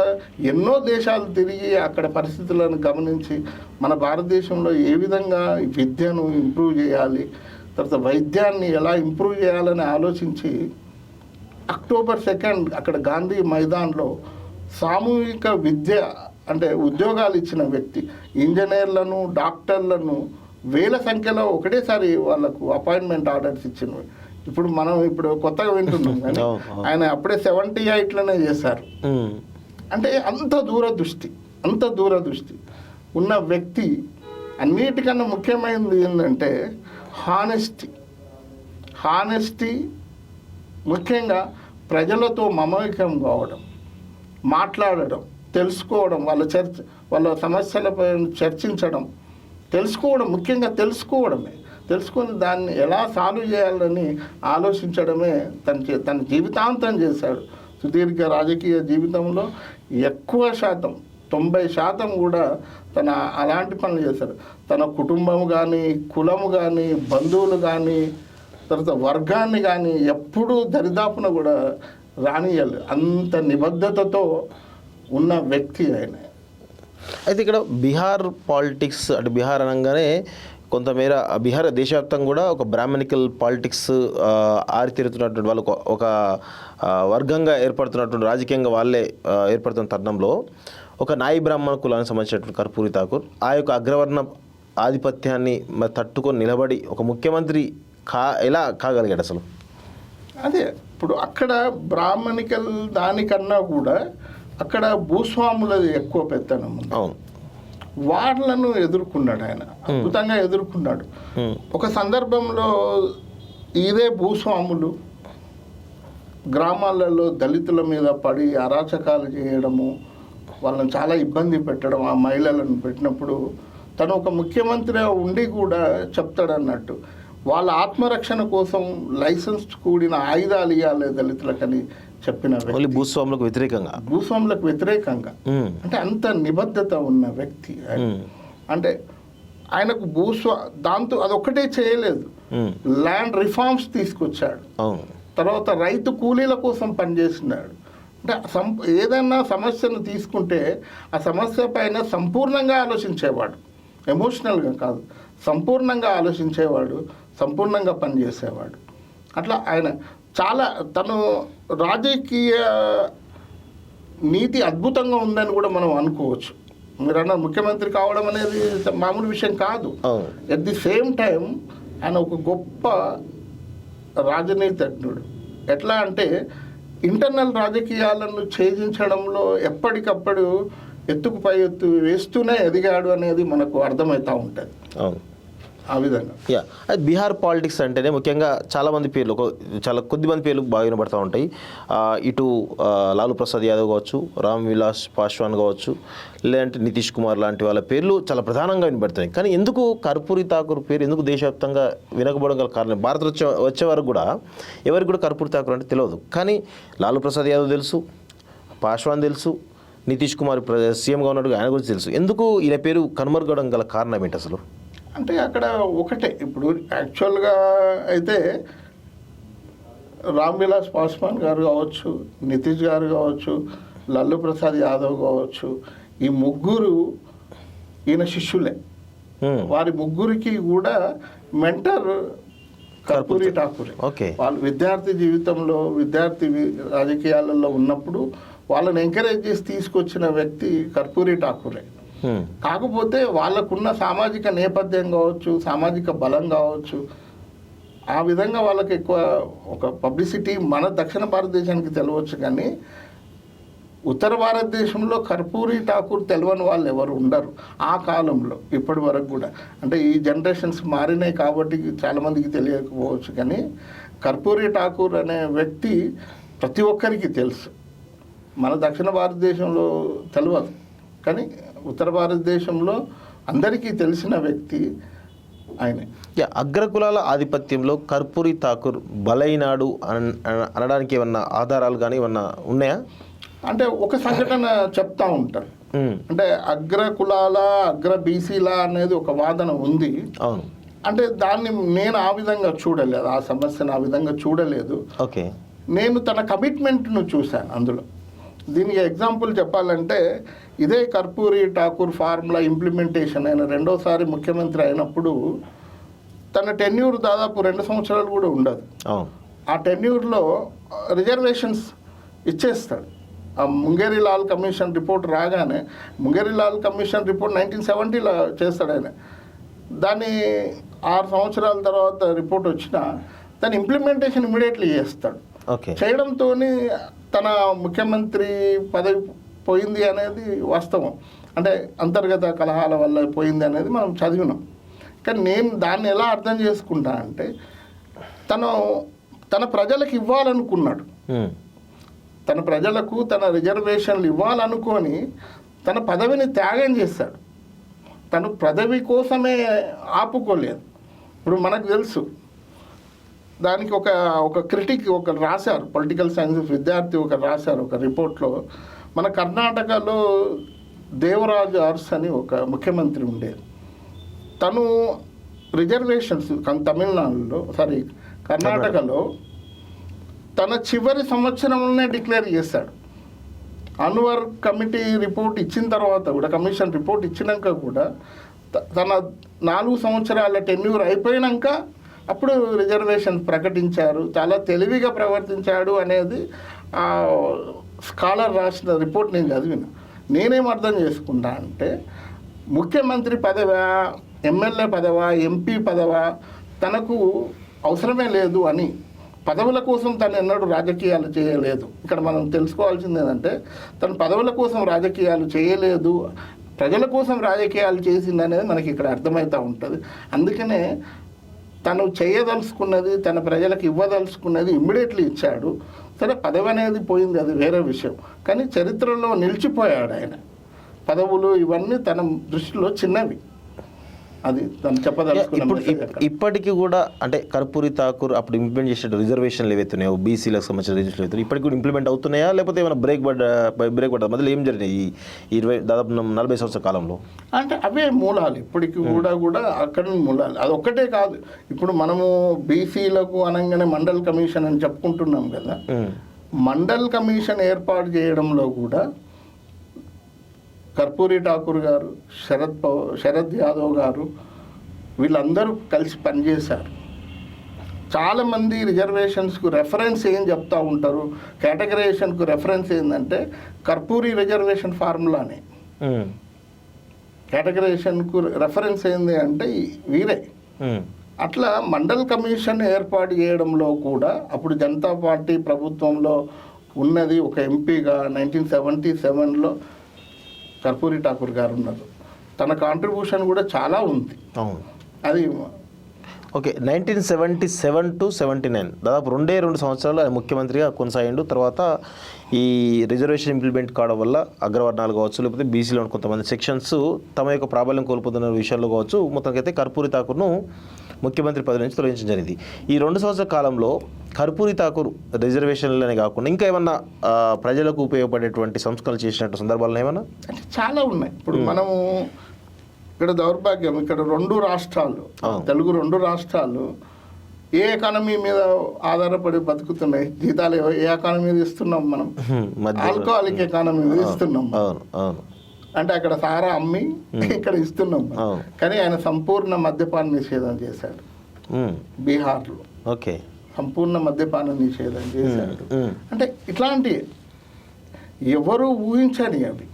S2: ఎన్నో దేశాలు తిరిగి అక్కడ పరిస్థితులను గమనించి మన భారతదేశంలో ఏ విధంగా విద్యను ఇంప్రూవ్ చేయాలి, తర్వాత వైద్యాన్ని ఎలా ఇంప్రూవ్ చేయాలని ఆలోచించి అక్టోబర్ 2 అక్కడ గాంధీ మైదాన్లో సామూహిక విద్య అంటే ఉద్యోగాలు ఇచ్చిన వ్యక్తి. ఇంజనీర్లను, డాక్టర్లను వేల సంఖ్యలో ఒకటేసారి వాళ్ళకు అపాయింట్మెంట్ ఆర్డర్స్ ఇచ్చినవి. మనం కొత్తగా వింటున్నాం కానీ ఆయన అప్పుడే 78లోనే చేశారు. అంటే అంత దూరదృష్టి ఉన్న వ్యక్తి. అన్నిటికన్నా ముఖ్యమైనది ఏంటంటే హానెస్టీ, ముఖ్యంగా ప్రజలతో మమేకం కావడం, మాట్లాడడం, తెలుసుకోవడం, వాళ్ళ సమస్యలపై చర్చించడం, ముఖ్యంగా తెలుసుకొని దాన్ని ఎలా సాల్వ్ చేయాలని ఆలోచించడమే తన జీవితాంతం చేశాడు. సుదీర్ఘ రాజకీయ జీవితంలో ఎక్కువ శాతం 90% కూడా తన అలాంటి పనులు చేశాడు. తన కుటుంబం కానీ, కులము కానీ, బంధువులు కానీ, తర్వాత వర్గాన్ని కానీ ఎప్పుడూ దరిదాపున కూడా రానియాలి. అంత నిబద్ధతతో ఉన్న వ్యక్తి ఆయన.
S1: అయితే ఇక్కడ బీహార్ పాలిటిక్స్ అంటే బీహార్ అనగానే కొంతమేర బీహార్ దేశవ్యాప్తంగా కూడా ఒక బ్రాహ్మణికల్ పాలిటిక్స్ ఆరితీరుతున్నటువంటి వాళ్ళు ఒక వర్గంగా ఏర్పడుతున్నటువంటి రాజకీయంగా వాళ్ళే ఏర్పడుతున్న తరుణంలో ఒక నాయి బ్రాహ్మణ కులానికి సంబంధించినటువంటి కర్పూరి ఠాకూర్ ఆ యొక్క అగ్రవర్ణ ఆధిపత్యాన్ని తట్టుకొని నిలబడి ఒక ముఖ్యమంత్రి ఎలా కాగలిగాడు అసలు?
S2: అదే ఇప్పుడు అక్కడ బ్రాహ్మణికల్ దానికన్నా కూడా అక్కడ భూస్వాములది ఎక్కువ పెత్తనం ఉంది.
S1: అవును,
S2: వాళ్ళను ఎదుర్కొన్నాడు ఆయన, అద్భుతంగా ఎదుర్కొన్నాడు. ఒక సందర్భంలో ఇదే భూస్వాములు గ్రామాలలో దళితుల మీద పడి అరాచకాలు చేయడము, వాళ్ళని చాలా ఇబ్బంది పెట్టడం, ఆ మహిళలను పెట్టినప్పుడు తను ఒక ముఖ్యమంత్రిగా ఉండి కూడా చెప్తాడన్నట్టు, వాళ్ళ ఆత్మరక్షణ కోసం లైసెన్స్ కూడిన ఆయుధాలు ఇవ్వాలి దళితులకని చెప్పిన వ్యక్తి.
S1: ఓన్లీ భూస్వాములకు వ్యతిరేకంగా,
S2: భూస్వాములకు వ్యతిరేకంగా. అంటే అంత నిబద్ధత ఉన్న వ్యక్తి ఆయన. అంటే ఆయనకు దాంతో అదొక్కటే చేయలేదు, ల్యాండ్ రిఫార్మ్స్ తీసుకొచ్చాడు, తర్వాత రైతు కూలీల కోసం పనిచేసినాడు. అంటే ఏదైనా సమస్యను తీసుకుంటే ఆ సమస్య పైన సంపూర్ణంగా ఆలోచించేవాడు, ఎమోషనల్గా కాదు, సంపూర్ణంగా ఆలోచించేవాడు, సంపూర్ణంగా పనిచేసేవాడు. అట్లా ఆయన చాలా తను రాజకీయ నీతి అద్భుతంగా ఉందని కూడా మనం అనుకోవచ్చు. మీరు అన్న ముఖ్యమంత్రి కావడం అనేది మామూలు విషయం కాదు. ఎట్ ది సేమ్ టైం ఆయన ఒక గొప్ప రాజనీతిజ్ఞుడు. ఎట్లా అంటే ఇంటర్నల్ రాజకీయాలను ఛేదించడంలో ఎప్పటికప్పుడు ఎత్తుకు పై ఎత్తు వేస్తూనే ఎదిగాడు అనేది మనకు అర్థమవుతూ ఉంటుంది. ఆ విధంగా
S1: అది బీహార్ పాలిటిక్స్ అంటేనే ముఖ్యంగా చాలామంది పేర్లు, చాలా కొద్దిమంది పేర్లు బాగా వినబడుతూ ఉంటాయి. ఇటు లాలూ ప్రసాద్ యాదవ్ కావచ్చు, రామ్ విలాస్ పాస్వాన్ కావచ్చు, లేదంటే నితీష్ కుమార్ లాంటి వాళ్ళ పేర్లు చాలా ప్రధానంగా వినబడుతున్నాయి. కానీ ఎందుకు కర్పూరి ఠాకూర్ పేరు ఎందుకు దేశవ్యాప్తంగా వినకపోవడం గల కారణం? భారత్ వచ్చే వరకు కూడా ఎవరికి కూడా కర్పూరి ఠాకూర్ అంటే తెలియదు. కానీ లాలూ ప్రసాద్ యాదవ్ తెలుసు, పాస్వాన్ తెలుసు, నితీష్ కుమార్ సీఎంగా ఉన్నట్టుగా ఆయన గురించి తెలుసు. ఎందుకు ఈయన పేరు కనుమరుగడం గల కారణం ఏంటి అసలు?
S2: అంటే అక్కడ ఒకటే, ఇప్పుడు యాక్చువల్గా అయితే రామ్ విలాస్ పాస్వాన్ గారు కావచ్చు, నితీష్ గారు కావచ్చు, లల్లూ ప్రసాద్ యాదవ్ కావచ్చు, ఈ ముగ్గురు ఈయన శిష్యులే. వారి ముగ్గురికి కూడా మెంటర్ కర్పూరి ఠాకూరే. వాళ్ళు విద్యార్థి జీవితంలో, విద్యార్థి రాజకీయాలలో ఉన్నప్పుడు వాళ్ళని ఎంకరేజ్ చేసి తీసుకొచ్చిన వ్యక్తి కర్పూరి ఠాకూరే. కాకపోతే వాళ్ళకున్న సామాజిక నేపథ్యం కావచ్చు, సామాజిక బలం కావచ్చు, ఆ విధంగా వాళ్ళకి ఎక్కువ ఒక పబ్లిసిటీ మన దక్షిణ భారతదేశానికి తెలియవచ్చు. కానీ ఉత్తర భారతదేశంలో కర్పూరి ఠాకూర్ తెలియని వాళ్ళు ఎవరు ఉండరు ఆ కాలంలో, ఇప్పటి వరకు కూడా. అంటే ఈ జనరేషన్స్ మారినాయి కాబట్టి చాలామందికి తెలియకపోవచ్చు. కానీ కర్పూరి ఠాకూర్ అనే వ్యక్తి ప్రతి ఒక్కరికి తెలుసు. మన దక్షిణ భారతదేశంలో తెలియదు, కానీ ఉత్తర భారతదేశంలో అందరికీ తెలిసిన వ్యక్తి ఆయనే.
S1: అగ్రకులాల ఆధిపత్యంలో కర్పూరి ఠాకూర్ బలైనాడు అనడానికి ఏమన్నా ఆధారాలు కానీ ఏమన్నా ఉన్నాయా?
S2: అంటే ఒక సంఘటన చెప్తా ఉంటారు. అంటే అగ్ర కులాల, అగ్ర బీసీల అనేది ఒక వాదన ఉంది.
S1: అవును.
S2: అంటే దాన్ని నేను ఆ విధంగా చూడలేదు, ఆ సమస్యను ఆ విధంగా చూడలేదు.
S1: ఓకే.
S2: నేను తన కమిట్మెంట్ను చూశాను అందులో. దీనికి ఎగ్జాంపుల్ చెప్పాలంటే ఇదే కర్పూరి ఠాకూర్ ఫార్ములా ఇంప్లిమెంటేషన్ అయిన రెండోసారి ముఖ్యమంత్రి అయినప్పుడు తన టెన్యూర్ దాదాపు 2 సంవత్సరాలు కూడా ఉండదు. ఆ టెన్యూర్లో రిజర్వేషన్స్ ఇచ్చేస్తాడు. ఆ ముంగేరి లాల్ కమిషన్ రిపోర్ట్ రాగానే, ముంగేరి లాల్ కమిషన్ రిపోర్ట్ 1970లో చేస్తాడు ఆయన. దాన్ని 6 సంవత్సరాల తర్వాత రిపోర్ట్ వచ్చినా దాని ఇంప్లిమెంటేషన్ ఇమీడియట్లీ చేస్తాడు. చేయడంతో తన ముఖ్యమంత్రి పదవి పోయింది అనేది వాస్తవం. అంటే అంతర్గత కలహాల వల్ల పోయింది అనేది మనం చదివినాం. కానీ నేను దాన్ని ఎలా అర్థం చేసుకుంటా అంటే తన ప్రజలకు ఇవ్వాలనుకున్నాడు, తన ప్రజలకు తన రిజర్వేషన్లు ఇవ్వాలనుకొని తన పదవిని త్యాగం చేశాడు. తను పదవి కోసమే ఆపుకోలేదు. ఇప్పుడు మనకు తెలుసు, దానికి ఒక క్రిటిక్ ఒకరు రాశారు, పొలిటికల్ సైన్స్ విద్యార్థి ఒకరు రాశారు ఒక రిపోర్ట్లో. మన కర్ణాటకలో దేవరాజు అర్స్ అని ఒక ముఖ్యమంత్రి ఉండేది. తను రిజర్వేషన్స్ కర్ణాటకలో తన చివరి సంవత్సరంలోనే డిక్లేర్ చేశాడు. అన్వర్ కమిటీ రిపోర్ట్ ఇచ్చిన తర్వాత కూడా, కమిషన్ రిపోర్ట్ ఇచ్చినాక కూడా తన 4 సంవత్సరాల టెన్యూర్ అయిపోయినాక అప్పుడు రిజర్వేషన్ ప్రకటించారు. చాలా తెలివిగా ప్రవర్తించాడు అనేది స్కాలర్ రాసిన రిపోర్ట్ నేను చదివిన. నేనేం అర్థం చేసుకుంటా అంటే ముఖ్యమంత్రి పదవా, ఎమ్మెల్యే పదవా, ఎంపీ పదవా తనకు అవసరమే లేదు అని, పదవుల కోసం తను ఎన్నడూ రాజకీయాలు చేయలేదు. ఇక్కడ మనం తెలుసుకోవాల్సింది ఏంటంటే తను పదవుల కోసం రాజకీయాలు చేయలేదు, ప్రజల కోసం రాజకీయాలు చేసింది అనేది మనకి ఇక్కడ అర్థమవుతూ ఉంటుంది. అందుకనే తను చేయదలుచుకున్నది, తన ప్రజలకు ఇవ్వదలుచుకున్నది ఇమ్మీడియట్లీ ఇచ్చాడు. సరే, పదవి అనేది పోయింది, అది వేరే విషయం. కానీ చరిత్రలో నిలిచిపోయాడు ఆయన. పదవులు ఇవన్నీ తన దృష్టిలో చిన్నవి. అది తను చెప్పదలుచుకున్న
S1: ఇప్పుడు
S2: message అక్కడ.
S1: ఇప్పటికీ కూడా అంటే కర్పూరి ఠాకూర్ అప్పుడు ఇంప్లిమెంట్ చేసే రిజర్వేషన్లు ఏవైతున్నాయో బీసీలకు సంబంధించిన రిజర్వేషన్లు అవుతున్నాయి ఇప్పటికి కూడా ఇంప్లిమెంట్ అవుతున్నాయా లేకపోతే ఏమైనా బ్రేక్ పడ్డా మధ్యలో ఏం జరిగినాయి ఈ 20 దాదాపు 40 సంవత్సరాల కాలంలో?
S2: అంటే అవే మూలాలు ఇప్పటికి కూడా అక్కడ మూలాలు. అది ఒక్కటే కాదు, ఇప్పుడు మనము బీసీలకు అనగానే మండల్ కమిషన్ అని చెప్పుకుంటున్నాం కదా. మండల్ కమిషన్ ఏర్పాటు చేయడంలో కూడా కర్పూరి ఠాకూర్ గారు, శరద్ యాదవ్ గారు వీళ్ళందరూ కలిసి పనిచేశారు. చాలామంది రిజర్వేషన్స్కు రెఫరెన్స్ ఏం చెప్తా ఉంటారు, కేటగరైజేషన్కు రెఫరెన్స్ ఏంటంటే కర్పూరి రిజర్వేషన్ ఫార్ములానే. కేటగరైజేషన్కు రెఫరెన్స్ ఏంది అంటే వీరే. అట్లా మండల్ కమిషన్ ఏర్పాటు చేయడంలో కూడా అప్పుడు జనతా పార్టీ ప్రభుత్వంలో ఉన్నది ఒక ఎంపీగా 1977లో కర్పూరి ఠాకూర్ గారు ఉన్నారు. తన కాంట్రిబ్యూషన్ కూడా చాలా ఉంది. అది
S1: ఓకే. 1977 to 79 దాదాపు 2 సంవత్సరాలు ఆయన ముఖ్యమంత్రిగా కొనసాగిండు. తర్వాత ఈ రిజర్వేషన్ ఇంప్లిమెంట్ కావడం వల్ల అగ్రవర్ణాలు కావచ్చు లేకపోతే బీసీలో కొంతమంది సెక్షన్స్ తమ యొక్క ప్రాబల్యం కోల్పోతున్న విషయాల్లో కావచ్చు మొత్తానికైతే కర్పూరి ఠాకూర్ను ముఖ్యమంత్రి పదవి నుంచి తొలగించడం జరిగింది. ఈ 2 సంవత్సరాల కాలంలో కర్పూరి ఠాకూర్ రిజర్వేషన్లనే కాకుండా ఇంకా ఏమన్నా ప్రజలకు ఉపయోగపడేటువంటి సంస్కరణలు చేసినట్టు సందర్భాలు ఏమన్నా?
S2: అంటే చాలా ఉన్నాయి. ఇప్పుడు మనము ఇక్కడ దౌర్భాగ్యం, ఇక్కడ 2 రాష్ట్రాలు, తెలుగు 2 రాష్ట్రాలు ఏ ఎకానమీ మీద ఆధారపడి బతుకుతున్నాయి? జీతాలు ఏ ఎకానమీ మీద ఇస్తున్నాం మనం? ఆల్కహాలిక్ ఎకానమీ మీద ఇస్తున్నాం. అంటే అక్కడ సారా అమ్మి ఇక్కడ ఇస్తున్నాం. కానీ ఆయన సంపూర్ణ మద్యపాన నిషేధం చేశాడు బీహార్లో.
S1: ఓకే,
S2: సంపూర్ణ మద్యపాన నిషేధం చేశాడు. అంటే ఇట్లాంటి ఎవరు ఊహించని అవి.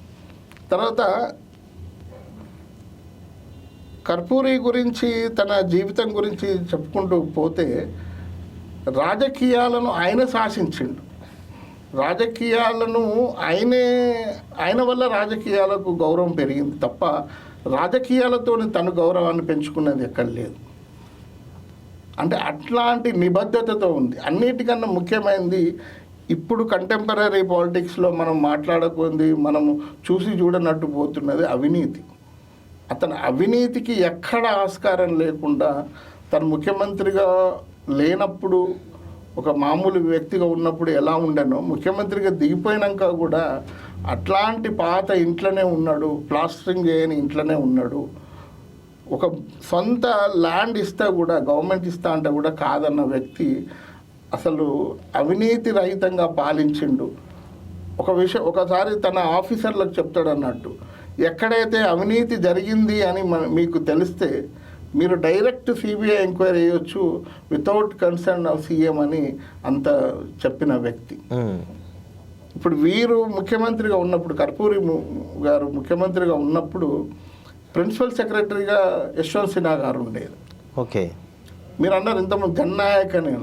S2: తర్వాత కర్పూరి గురించి తన జీవితం గురించి చెప్పుకుంటూ పోతే రాజకీయాలను ఆయన శాసించిండు. రాజకీయాలను ఆయన వల్ల రాజకీయాలకు గౌరవం పెరిగింది తప్ప రాజకీయాలతో తను గౌరవాన్ని పెంచుకున్నది ఎక్కడ లేదు. అంటే అట్లాంటి నిబద్ధతతో ఉంది. అన్నిటికన్నా ముఖ్యమైనది ఇప్పుడు కంటెంపరీ పాలిటిక్స్లో మనం మాట్లాడకుంది, మనము చూసి చూడనట్టు పోతున్నది అవినీతి. అతను అవినీతికి ఎక్కడ ఆస్కారం లేకుండా తను ముఖ్యమంత్రిగా లేనప్పుడు ఒక మామూలు వ్యక్తిగా ఉన్నప్పుడు ఎలా ఉండనో ముఖ్యమంత్రిగా దిగిపోయినాక కూడా అట్లాంటి పాత ఇంట్లోనే ఉన్నాడు, ప్లాస్టరింగ్ చేయని ఇంట్లోనే ఉన్నాడు. ఒక సొంత ల్యాండ్ ఇస్తే కూడా గవర్నమెంట్ ఇస్తా అంటే కూడా కాదన్న వ్యక్తి అసలు అవినీతి రహితంగా పాలించిండు. ఒకసారి తన ఆఫీసర్లకు చెప్తాడు అన్నట్టు, ఎక్కడైతే అవినీతి జరిగింది అని మీకు తెలిస్తే మీరు డైరెక్ట్ సిబిఐ ఎంక్వైరీ చేయొచ్చు వితౌట్ కన్సర్న్ ఆఫ్ సీఎం అని అంత చెప్పిన వ్యక్తి. ఇప్పుడు వీరు ముఖ్యమంత్రిగా ఉన్నప్పుడు, కర్పూరి గారు ముఖ్యమంత్రిగా ఉన్నప్పుడు ప్రిన్సిపల్ సెక్రటరీగా యశ్వంత్ సిన్హా గారు ఉండేది.
S1: ఓకే,
S2: మీరు అన్నారు ఇంతకుముందు జననాయక్ అని.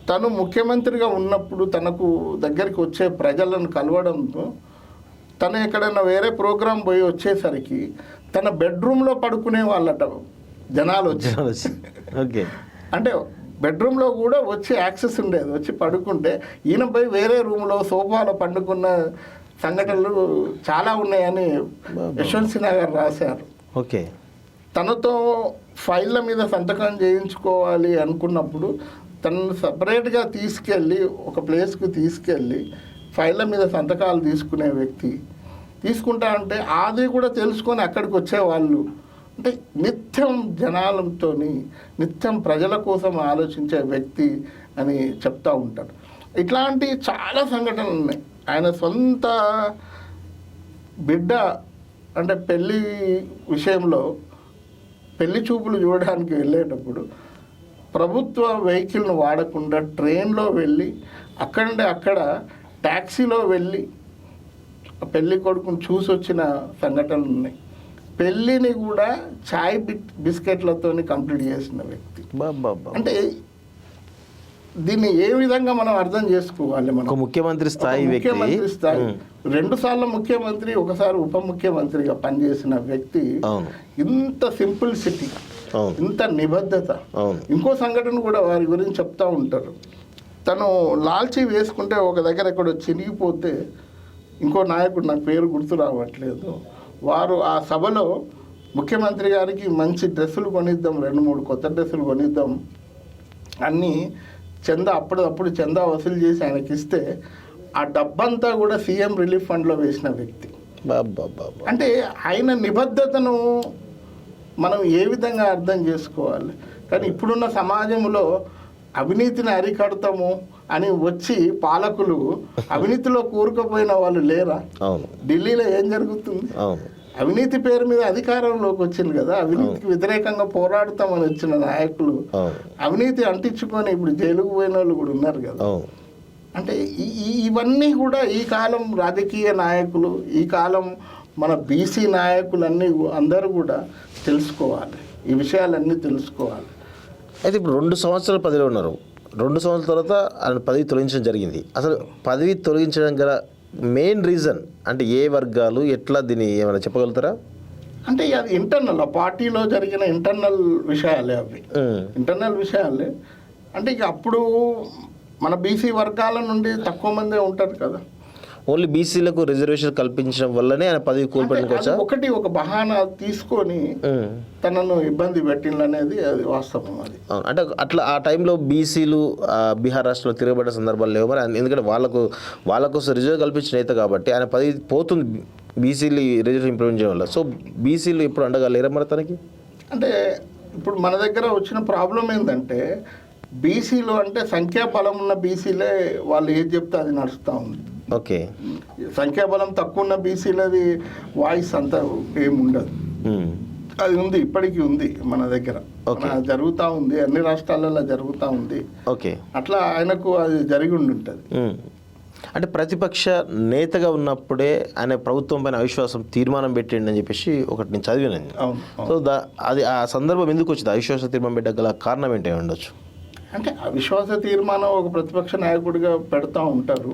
S2: తను ముఖ్యమంత్రిగా ఉన్నప్పుడు తనకు దగ్గరికి వచ్చే ప్రజలను కలవడంతో తను ఎక్కడైనా వేరే ప్రోగ్రాం పోయి వచ్చేసరికి తన బెడ్రూమ్లో పడుకునే వాళ్ళట జనాలు వచ్చి.
S1: ఓకే,
S2: అంటే బెడ్రూమ్లో కూడా వచ్చి యాక్సెస్ ఉండేది, వచ్చి పడుకుంటే ఈయన పోయి వేరే రూమ్లో సోఫాలో పండుకున్న సంఘటనలు చాలా ఉన్నాయని యశ్వంత్ సిన్హా గారు రాశారు.
S1: ఓకే,
S2: తనతో ఫైళ్ళ మీద సంతకం చేయించుకోవాలి అనుకున్నప్పుడు తనను సపరేట్గా తీసుకెళ్ళి ఒక ప్లేస్కి తీసుకెళ్ళి ఫైళ్ళ మీద సంతకాలు తీసుకునే వ్యక్తి. తీసుకుంటా అంటే అది కూడా తెలుసుకొని అక్కడికి వచ్చేవాళ్ళు. అంటే నిత్యం జనాలతో నిత్యం ప్రజల కోసం ఆలోచించే వ్యక్తి అని చెప్తూ ఉంటాడు. ఇట్లాంటి చాలా సంఘటనలు ఉన్నాయి. ఆయన సొంత బిడ్డ అంటే పెళ్ళి విషయంలో పెళ్లి చూపులు చూడడానికి వెళ్ళేటప్పుడు ప్రభుత్వ వెహికల్ను వాడకుండా ట్రైన్లో వెళ్ళి అక్కడ ట్యాక్సీలో వెళ్ళి పెళ్లి కొడుకుని చూసి వచ్చిన సంఘటనలు ఉన్నాయి. పెళ్ళిని కూడా చాయ్ బిస్కెట్లతో కంప్లీట్ చేసిన వ్యక్తి. అంటే దీన్ని ఏ విధంగా మనం అర్థం చేసుకోవాలి? మనం
S1: ముఖ్యమంత్రి స్థాయి
S2: 2 సార్లు ముఖ్యమంత్రి, ఒకసారి ఉప ముఖ్యమంత్రిగా పనిచేసిన వ్యక్తి, ఇంత సింప్లిసిటీ, ఇంత నిబద్ధత. ఇంకో సంఘటన కూడా వారి గురించి చెప్తా ఉంటారు. తను లాల్చీ వేసుకుంటే ఒక దగ్గర ఎక్కడో చినిగిపోతే ఇంకో నాయకుడు, నాకు పేరు గుర్తు రావట్లేదు, వారు ఆ సభలో ముఖ్యమంత్రి గారికి మంచి డ్రెస్సులు కొనిద్దాం, 2-3 కొత్త డ్రెస్సులు కొనిద్దాం అన్నీ అప్పుడు చందా వసూలు చేసి ఆయనకి ఇస్తే ఆ డబ్బంతా కూడా సీఎం రిలీఫ్ ఫండ్లో వేసిన వ్యక్తి. అంటే ఆయన నిబద్ధతను మనం ఏ విధంగా అర్థం చేసుకోవాలి? కానీ ఇప్పుడున్న సమాజంలో అవినీతిని అరికడతాము అని వచ్చి పాలకులు అవినీతిలో కూరుకుపోయిన వాళ్ళు లేరా? ఢిల్లీలో ఏం జరుగుతుంది? అవినీతి పేరు మీద అధికారంలోకి వచ్చింది కదా, అవినీతికి వ్యతిరేకంగా పోరాడుతామని వచ్చిన నాయకులు అవినీతి అంటించుకొని ఇప్పుడు జైలుకు పోయిన వాళ్ళు కూడా ఉన్నారు కదా. అంటే ఇవన్నీ కూడా ఈ కాలం రాజకీయ నాయకులు, ఈ కాలం మన బీసీ నాయకులన్నీ అందరూ కూడా తెలుసుకోవాలి, ఈ విషయాలన్నీ తెలుసుకోవాలి.
S1: అయితే ఇప్పుడు 2 సంవత్సరాలు పదవిలో ఉన్నారు. 2 సంవత్సరాల తర్వాత ఆయన పదవి తొలగించడం జరిగింది. అసలు పదవి తొలగించడం గల మెయిన్ రీజన్ అంటే ఏ వర్గాలు ఎట్లా, దీన్ని ఏమైనా చెప్పగలుగుతారా?
S2: అంటే అది ఇంటర్నల్, ఆ పార్టీలో జరిగిన ఇంటర్నల్ విషయాలే అవి, ఇంటర్నల్ విషయాలే. అంటే ఇక అప్పుడు మన బీసీ వర్గాల నుండి తక్కువ మందే ఉంటారు కదా,
S1: ఓన్లీ బీసీలకు రిజర్వేషన్ కల్పించడం వల్లనే ఆయన పదవి కోల్పోవడానికి
S2: ఒక బహానా తీసుకొని తనను ఇబ్బంది పెట్టిందనేది అది వాస్తవం. అది
S1: అంటే అట్లా ఆ టైంలో బీసీలు బీహార్ రాష్ట్రంలో తిరగబడ్డ సందర్భాలు లేవు మరి, ఎందుకంటే వాళ్ళకోసం రిజర్వ్ కల్పించిన నేత కాబట్టి ఆయన పదవి పోతుంది బీసీలు రిజర్వేషన్ ఇంప్లిమెంట్ చేయడం వల్ల. సో బీసీలు ఎప్పుడు అండగా లేరా మరి తనకి?
S2: అంటే ఇప్పుడు మన దగ్గర వచ్చిన ప్రాబ్లం ఏంటంటే బీసీలు అంటే సంఖ్యాబలం ఉన్న బీసీలే వాళ్ళు ఏది చెప్తే అది నడుస్తూ ఉంది.
S1: ఓకే,
S2: సంఖ్యాబలం తక్కువ ఉన్న బీసీలది వాయిస్ అంతా ఏముండదు. అది ఉంది, ఇప్పటికీ ఉంది మన దగ్గర, జరుగుతూ ఉంది, అన్ని రాష్ట్రాలలో జరుగుతూ ఉంది.
S1: ఓకే,
S2: అట్లా ఆయనకు అది జరిగి ఉంటుంది.
S1: అంటే ప్రతిపక్ష నేతగా ఉన్నప్పుడే ఆయన ప్రభుత్వం పైన అవిశ్వాసం తీర్మానం పెట్టండి అని చెప్పేసి ఒకటి నేను చదివినాను. సో అది ఆ సందర్భం ఎందుకు వచ్చింది? అవిశ్వాస తీర్మానం పెట్టగల కారణం ఏంటి ఉండొచ్చు?
S2: అంటే అవిశ్వాస తీర్మానం ఒక ప్రతిపక్ష నాయకుడిగా పెడతా ఉంటారు.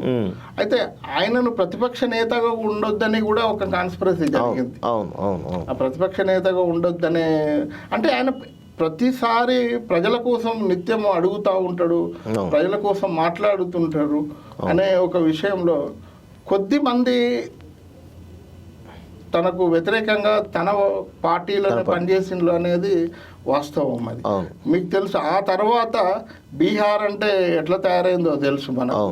S2: అయితే ఆయనను ప్రతిపక్ష నేతగా ఉండొద్దని కూడా ఒక కాన్స్పిరసీ జరిగింది. ఆ ప్రతిపక్ష నేతగా ఉండొద్దనే, అంటే ఆయన ప్రతిసారి ప్రజల కోసం నిత్యం అడుగుతూ ఉంటాడు, ప్రజల కోసం మాట్లాడుతుంటారు అనే ఒక విషయంలో కొద్ది మంది తనకు వ్యతిరేకంగా తన పార్టీలో పనిచేసిండ్రు అనేది వాస్తవం. అది మీకు తెలుసు. ఆ తర్వాత బీహార్ అంటే ఎట్లా తయారైందో తెలుసు మనకు.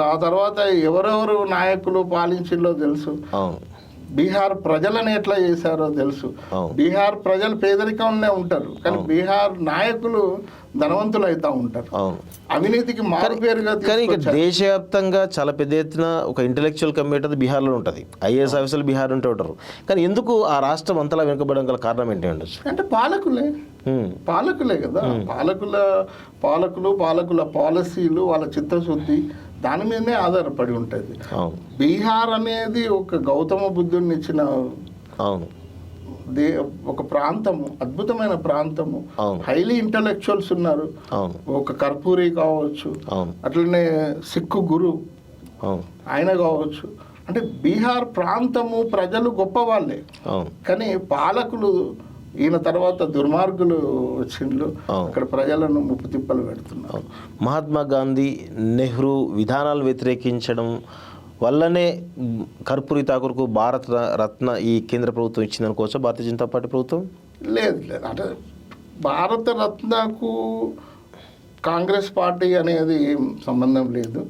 S2: ఆ తర్వాత ఎవరెవరు నాయకులు పాలించిందో తెలుసు. బీహార్ ప్రజలను ఎట్లా చేశారో తెలుసు. బీహార్ ప్రజలు పేదరికంలోనే ఉంటారు, కానీ బీహార్ నాయకులు ధనవంతులు అవుతూ ఉంటారు. అవినీతికి మారుపేరుగా.
S1: కానీ ఇక దేశవ్యాప్తంగా చాలా పెద్ద ఎత్తున ఒక ఇంటెలెక్చువల్ కమ్యూనిటీ బీహార్లో ఉంటుంది, ఐఏఎస్ ఆఫీసర్లు బీహార్ ఉంటూ ఉంటారు. కానీ ఎందుకు ఆ రాష్ట్రం అంతలా వెనుకబడడం గల కారణం ఏంటి ఉండొచ్చు?
S2: అంటే పాలకులే కదా, పాలకుల పాలసీలు, వాళ్ళ చిత్తశుద్ధి దాని మీదనే ఆధారపడి ఉంటుంది. బీహార్ అనేది ఒక గౌతమ బుద్ధుడిని ఇచ్చిన ఒక ప్రాంతము, అద్భుతమైన ప్రాంతము, హైలీ ఇంటలెక్చువల్స్ ఉన్నారు. ఒక కర్పూరి కావచ్చు, అట్లనే సిక్కు గురు ఆయన కావచ్చు. అంటే బీహార్ ప్రాంతము ప్రజలు గొప్ప వాళ్ళే, కానీ పాలకులు ఈయన తర్వాత దుర్మార్గులు వచ్చిండ్రు, అక్కడ ప్రజలను ముప్పు తిప్పలు పెడుతున్నారు.
S1: మహాత్మా గాంధీ, నెహ్రూ విధానాలు వ్యతిరేకించడం వల్లనే కర్పూరి ఠాకూర్కు భారత రత్న ఈ కేంద్ర ప్రభుత్వం ఇచ్చిందనుకోవచ్చా భారతీయ జనతా పార్టీ ప్రభుత్వం?
S2: లేదు, అంటే భారత రత్నకు కాంగ్రెస్ పార్టీ అనేది సంబంధం లేదు.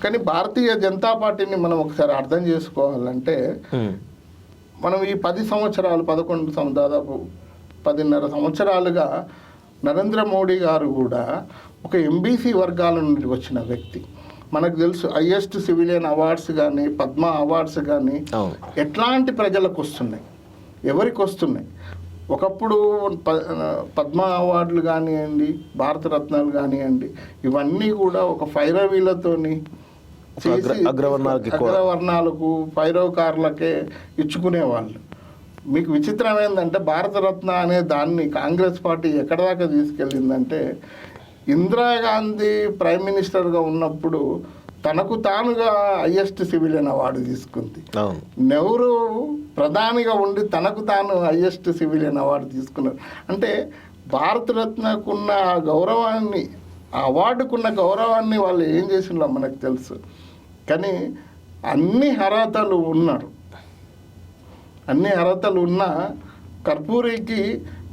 S2: కానీ భారతీయ జనతా పార్టీని మనం ఒకసారి అర్థం చేసుకోవాలంటే, మనం ఈ 10 సంవత్సరాలు 11 దాదాపు 10.5 సంవత్సరాలుగా నరేంద్ర మోడీ గారు కూడా ఒక ఎంబీసీ వర్గాల నుండి వచ్చిన వ్యక్తి. మనకు తెలుసు హైయెస్ట్ సివిలియన్ అవార్డ్స్ కానీ, పద్మ అవార్డ్స్ కానీ ఎట్లాంటి ప్రజలకు వస్తున్నాయి, ఎవరికి వస్తున్నాయి. ఒకప్పుడు పద్మ అవార్డులు కానివ్వండి, భారతరత్నాలు కానివ్వండి, ఇవన్నీ కూడా ఒక ఫైరవీలతోని అగ్రవర్ణాలకు పైరవకారులకే ఇచ్చుకునేవాళ్ళు. మీకు విచిత్రం ఏంటంటే భారతరత్న అనే దాన్ని కాంగ్రెస్ పార్టీ ఎక్కడ దాకా తీసుకెళ్ళిందంటే, ఇందిరాగాంధీ ప్రైమ్ మినిస్టర్గా ఉన్నప్పుడు తనకు తానుగా హైయెస్ట్ సివిలియన్ అవార్డు తీసుకుంది. నెహ్రూ ప్రధానిగా ఉండి తనకు తాను హైయెస్ట్ సివిలియన్ అవార్డు తీసుకున్నారు. అంటే భారతరత్నకున్న గౌరవాన్ని, ఆ అవార్డుకున్న గౌరవాన్ని వాళ్ళు ఏం చేసిందో మనకు తెలుసు. కానీ అన్ని అర్హతలు ఉన్నా కర్పూరికి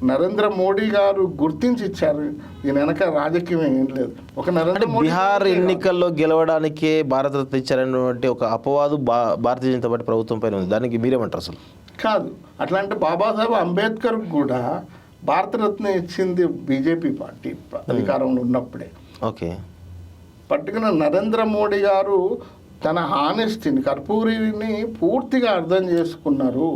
S2: నరేంద్ర మోడీ గారు గుర్తించి ఇచ్చారు. దీని వెనక రాజకీయం ఏం లేదు. ఒక నరేంద్ర మోడీ
S1: బీహార్ ఎన్నికల్లో గెలవడానికే భారతరత్న ఇచ్చారనేటువంటి ఒక అపవాదు భారతీయ జనతా పార్టీ ప్రభుత్వం పైన ఉంది. దానికి మీరేమంటారు అసలు?
S2: కాదు, అట్లాంటి బాబాసాహెబ్ అంబేద్కర్ కూడా భారతరత్న ఇచ్చింది బీజేపీ పార్టీ అధికారంలో ఉన్నప్పుడే.
S1: ఓకే.
S2: పట్టుకున్న నరేంద్ర మోడీ గారు తన హానెస్టీని, కర్పూరిని పూర్తిగా అర్థం చేసుకున్నారు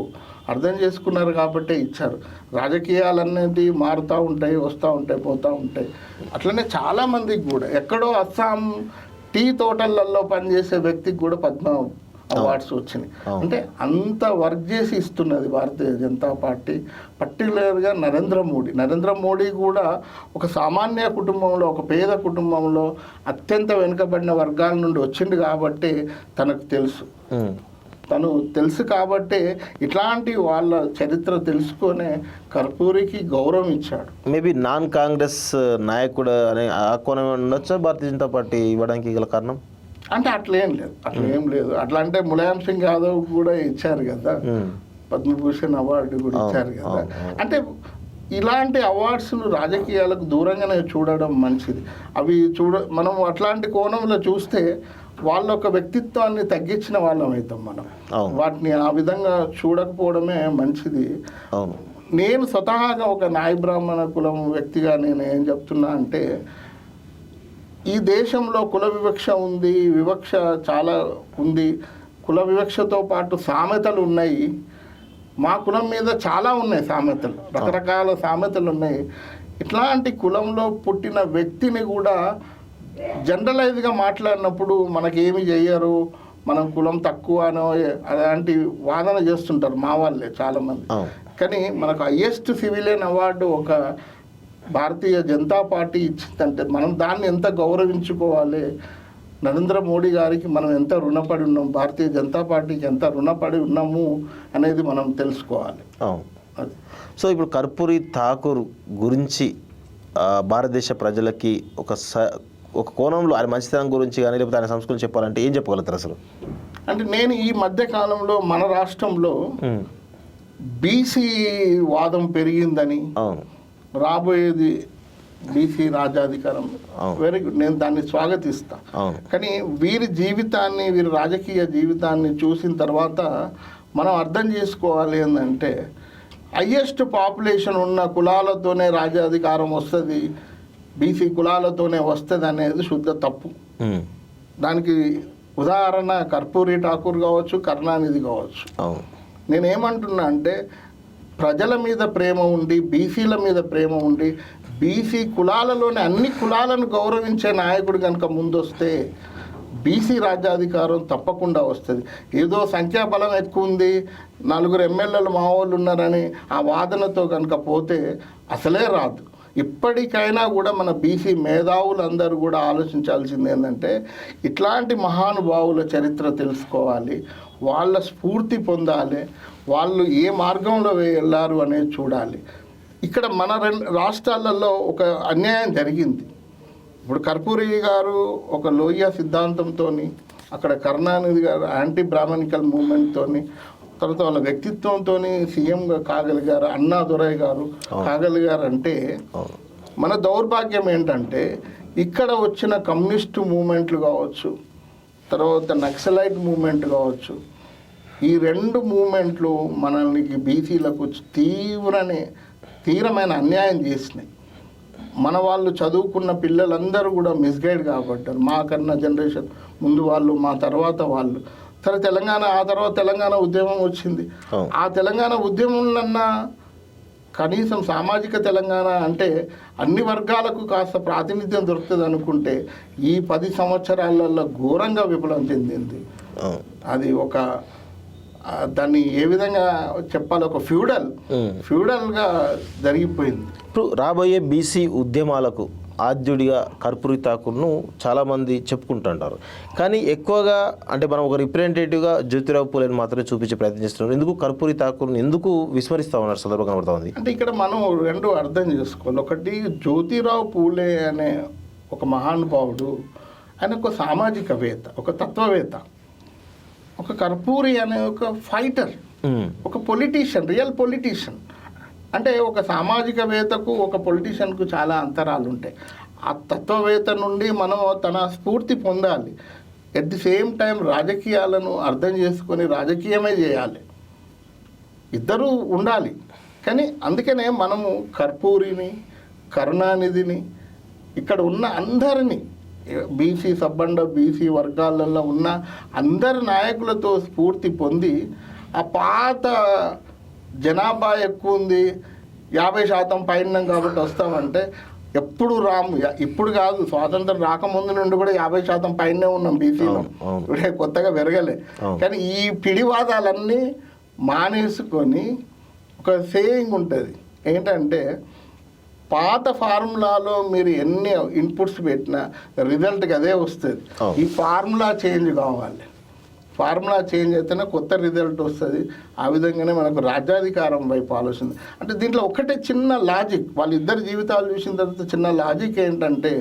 S2: కాబట్టే ఇచ్చారు. రాజకీయాలన్నీ మారుతూ ఉంటాయి, వస్తూ ఉంటాయి, పోతూ ఉంటాయి. అట్లనే చాలామందికి కూడా ఎక్కడో అస్సాం టీ తోటలలో పనిచేసే వ్యక్తికి కూడా పద్మ అవార్డ్స్ వచ్చినాయి. అంటే అంత వర్క్ చేసి ఇస్తున్నది భారతీయ జనతా పార్టీ. పర్టికులర్గా నరేంద్ర మోడీ కూడా ఒక సామాన్య కుటుంబంలో, ఒక పేద కుటుంబంలో అత్యంత వెనుకబడిన వర్గాల నుండి వచ్చింది కాబట్టి తను తెలుసు కాబట్టి ఇట్లాంటి వాళ్ళ చరిత్ర తెలుసుకొనే కర్పూరికి గౌరవం ఇచ్చాడు.
S1: మేబీ నాన్ కాంగ్రెస్ నాయకుడు అనే ఆ కోణం ఉండొచ్చా భారతీయ జనతా పార్టీ ఇవ్వడానికి గల కారణం?
S2: అంటే అట్లేం లేదు. అట్లా అంటే ములాయం సింగ్ యాదవ్ కూడా ఇచ్చారు కదా, పద్మభూషణ్ అవార్డు కూడా ఇచ్చారు కదా. అంటే ఇలాంటి అవార్డ్స్ను రాజకీయాలకు దూరంగానే చూడడం మంచిది. అవి మనం అట్లాంటి కోణంలో చూస్తే వాళ్ళ ఒక వ్యక్తిత్వాన్ని తగ్గించిన వాళ్ళం అవుతాం మనం. వాటిని ఆ విధంగా చూడకపోవడమే మంచిది. నేను స్వతహాగా ఒక నాయ బ్రాహ్మణ కులం వ్యక్తిగా నేను ఏం చెప్తున్నా అంటే, ఈ దేశంలో కుల వివక్ష ఉంది, వివక్ష చాలా ఉంది. కుల వివక్షతో పాటు సామెతలు ఉన్నాయి. మా కులం మీద చాలా ఉన్నాయి సామెతలు, రకరకాల సామెతలు ఉన్నాయి. ఇట్లాంటి కులంలో పుట్టిన వ్యక్తిని కూడా జనరలైజ్గా మాట్లాడినప్పుడు మనకేమి చెయ్యరు, మనం కులం తక్కువ అనో అలాంటి వాదన చేస్తుంటారు మా వాళ్ళే చాలామంది. కానీ మనకు హైయెస్ట్ సివిలియన్ అవార్డు ఒక భారతీయ జనతా పార్టీ ఇచ్చిందంటే మనం దాన్ని ఎంత గౌరవించుకోవాలి. నరేంద్ర మోడీ గారికి మనం ఎంత రుణపడి ఉన్నాం, భారతీయ జనతా పార్టీకి ఎంత రుణపడి ఉన్నాము అనేది మనం తెలుసుకోవాలి.
S1: అది. సో ఇప్పుడు కర్పూరి ఠాకూర్ గురించి భారతదేశ ప్రజలకి ఒక కోణంలో ఆయన మంచితనం గురించి కానీ లేకపోతే ఆయన సంస్కృతి చెప్పాలంటే ఏం చెప్పగలుగుతారు అసలు?
S2: అంటే నేను ఈ మధ్య కాలంలో మన రాష్ట్రంలో బీసీ వాదం పెరిగిందని, రాబోయేది బీసీ రాజ్యాధికారం, వెరీ గుడ్, నేను దాన్ని స్వాగతిస్తా. కానీ వీరి రాజకీయ జీవితాన్ని చూసిన తర్వాత మనం అర్థం చేసుకోవాలి ఏంటంటే, హయ్యెస్ట్ పాపులేషన్ ఉన్న కులాలతోనే రాజ్యాధికారం వస్తుంది, బీసీ కులాలతోనే వస్తుంది అనేది శుద్ధ తప్పు. దానికి ఉదాహరణ కర్పూరి ఠాకూర్ కావచ్చు, కరుణానిధి కావచ్చు. నేనేమంటున్నా అంటే, ప్రజల మీద ప్రేమ ఉండి, బీసీల మీద ప్రేమ ఉండి, బీసీ కులాలలోని అన్ని కులాలను గౌరవించే నాయకుడు కనుక ముందొస్తే బీసీ రాజ్యాధికారం తప్పకుండా వస్తుంది. ఏదో సంఖ్యాబలం ఎక్కువ ఉంది, 4 ఎమ్మెల్యేలు మా వాళ్ళు ఉన్నారని ఆ వాదనతో కనుక పోతే అసలే రాదు. ఇప్పటికైనా కూడా మన బీసీ మేధావులందరూ కూడా ఆలోచించాల్సింది ఏంటంటే, ఇట్లాంటి మహానుభావుల చరిత్ర తెలుసుకోవాలి, వాళ్ళ స్ఫూర్తి పొందాలి, వాళ్ళు ఏ మార్గంలో వెళ్ళారు అనేది చూడాలి. ఇక్కడ మన రాష్ట్రాలలో ఒక అన్యాయం జరిగింది. ఇప్పుడు కర్పూరి గారు ఒక లోయ సిద్ధాంతంతో, అక్కడ కరుణానిధి గారు యాంటీ బ్రాహ్మణికల్ మూవ్మెంట్తో, తర్వాత వాళ్ళ వ్యక్తిత్వంతో సీఎంగా కాగలిగారు. అన్నాదురై గారు కాగలిగారు. అంటే మన దౌర్భాగ్యం ఏంటంటే, ఇక్కడ వచ్చిన కమ్యూనిస్టు మూమెంట్లు కావచ్చు, తర్వాత నక్సలైట్ మూమెంట్ కావచ్చు, ఈ 2 మూమెంట్లు మనల్ని బీసీలకు తీవ్రమైన అన్యాయం చేసినాయి. మన వాళ్ళు చదువుకున్న పిల్లలందరూ కూడా మిస్గైడ్ కాబట్టారు. మాకన్నా జనరేషన్ ముందు వాళ్ళు, మా తర్వాత వాళ్ళు. సరే ఆ తర్వాత తెలంగాణ ఉద్యమం వచ్చింది. ఆ తెలంగాణ ఉద్యమంలన్నా కనీసం సామాజిక తెలంగాణ అంటే అన్ని వర్గాలకు కాస్త ప్రాతినిధ్యం దొరుకుతుంది అనుకుంటే, ఈ 10 సంవత్సరాలలో ఘోరంగా విఫలం చెందింది. అది దాన్ని ఏ విధంగా చెప్పాలి, ఒక ఫ్యూడల్గా జరిగిపోయింది.
S1: ఇప్పుడు రాబోయే బీసీ ఉద్యమాలకు ఆద్యుడిగా కర్పూరి ఠాకూర్ను చాలామంది చెప్పుకుంటుంటారు. కానీ ఎక్కువగా అంటే మనం ఒక రిప్రజెంటేటివ్గా జ్యోతిరావు పూలేని మాత్రమే చూపించే ప్రయత్నం చేస్తున్నారు. ఎందుకు కర్పూరి ఠాకూర్ని ఎందుకు విస్మరిస్తూ ఉన్నారు సందర్భం కనబడుతూ ఉంది?
S2: అంటే ఇక్కడ మనం 2 అర్థం చేసుకోవాలి. ఒకటి, జ్యోతిరావు పూలే అనే ఒక మహానుభావుడు, ఆయన ఒక సామాజికవేత్త, ఒక తత్వవేత్త. ఒక కర్పూరి అనే ఒక ఫైటర్, ఒక పొలిటీషియన్, రియల్ పొలిటీషియన్. అంటే ఒక సామాజికవేత్తకు ఒక పొలిటీషియన్కు చాలా అంతరాలు ఉంటాయి. ఆ తత్వవేత్త నుండి మనం తన స్ఫూర్తి పొందాలి. ఎట్ ది సేమ్ టైం రాజకీయాలను అర్థం చేసుకొని రాజకీయమే చేయాలి. ఇద్దరూ ఉండాలి. కానీ అందుకనే మనము కర్పూరిని, కరుణానిధిని, ఇక్కడ ఉన్న అందరినీ బీసీ సబ్బండ బీసీ వర్గాలలో ఉన్న అందరి నాయకులతో స్ఫూర్తి పొంది ఆ పాత జనాభా ఎక్కువ ఉంది 50% పైన కాబట్టి వస్తామంటే ఎప్పుడు రాము. ఇప్పుడు కాదు, స్వాతంత్రం రాకముందు నుండి కూడా 50% పైనే ఉన్నాం బీసీలో. ఇప్పుడే కొత్తగా పెరగలే. కానీ ఈ పిడివాదాలన్నీ మానేసుకొని ఒక సేయింగ్ ఉంటుంది ఏంటంటే, పాత ఫార్ములాలో మీరు ఎన్ని ఇన్పుట్స్ పెట్టినా రిజల్ట్కి అదే వస్తుంది. ఈ ఫార్ములా చేంజ్ కావాలి. ఫార్ములా చేంజ్ అయితేనే కొత్త రిజల్ట్ వస్తుంది. ఆ విధంగానే మనకు రాజ్యాధికారం వైపు ఆలోచన. అంటే దీంట్లో ఒకటే చిన్న లాజిక్, వాళ్ళిద్దరి జీవితాలు చూసిన తర్వాత చిన్న లాజిక్ ఏంటంటే,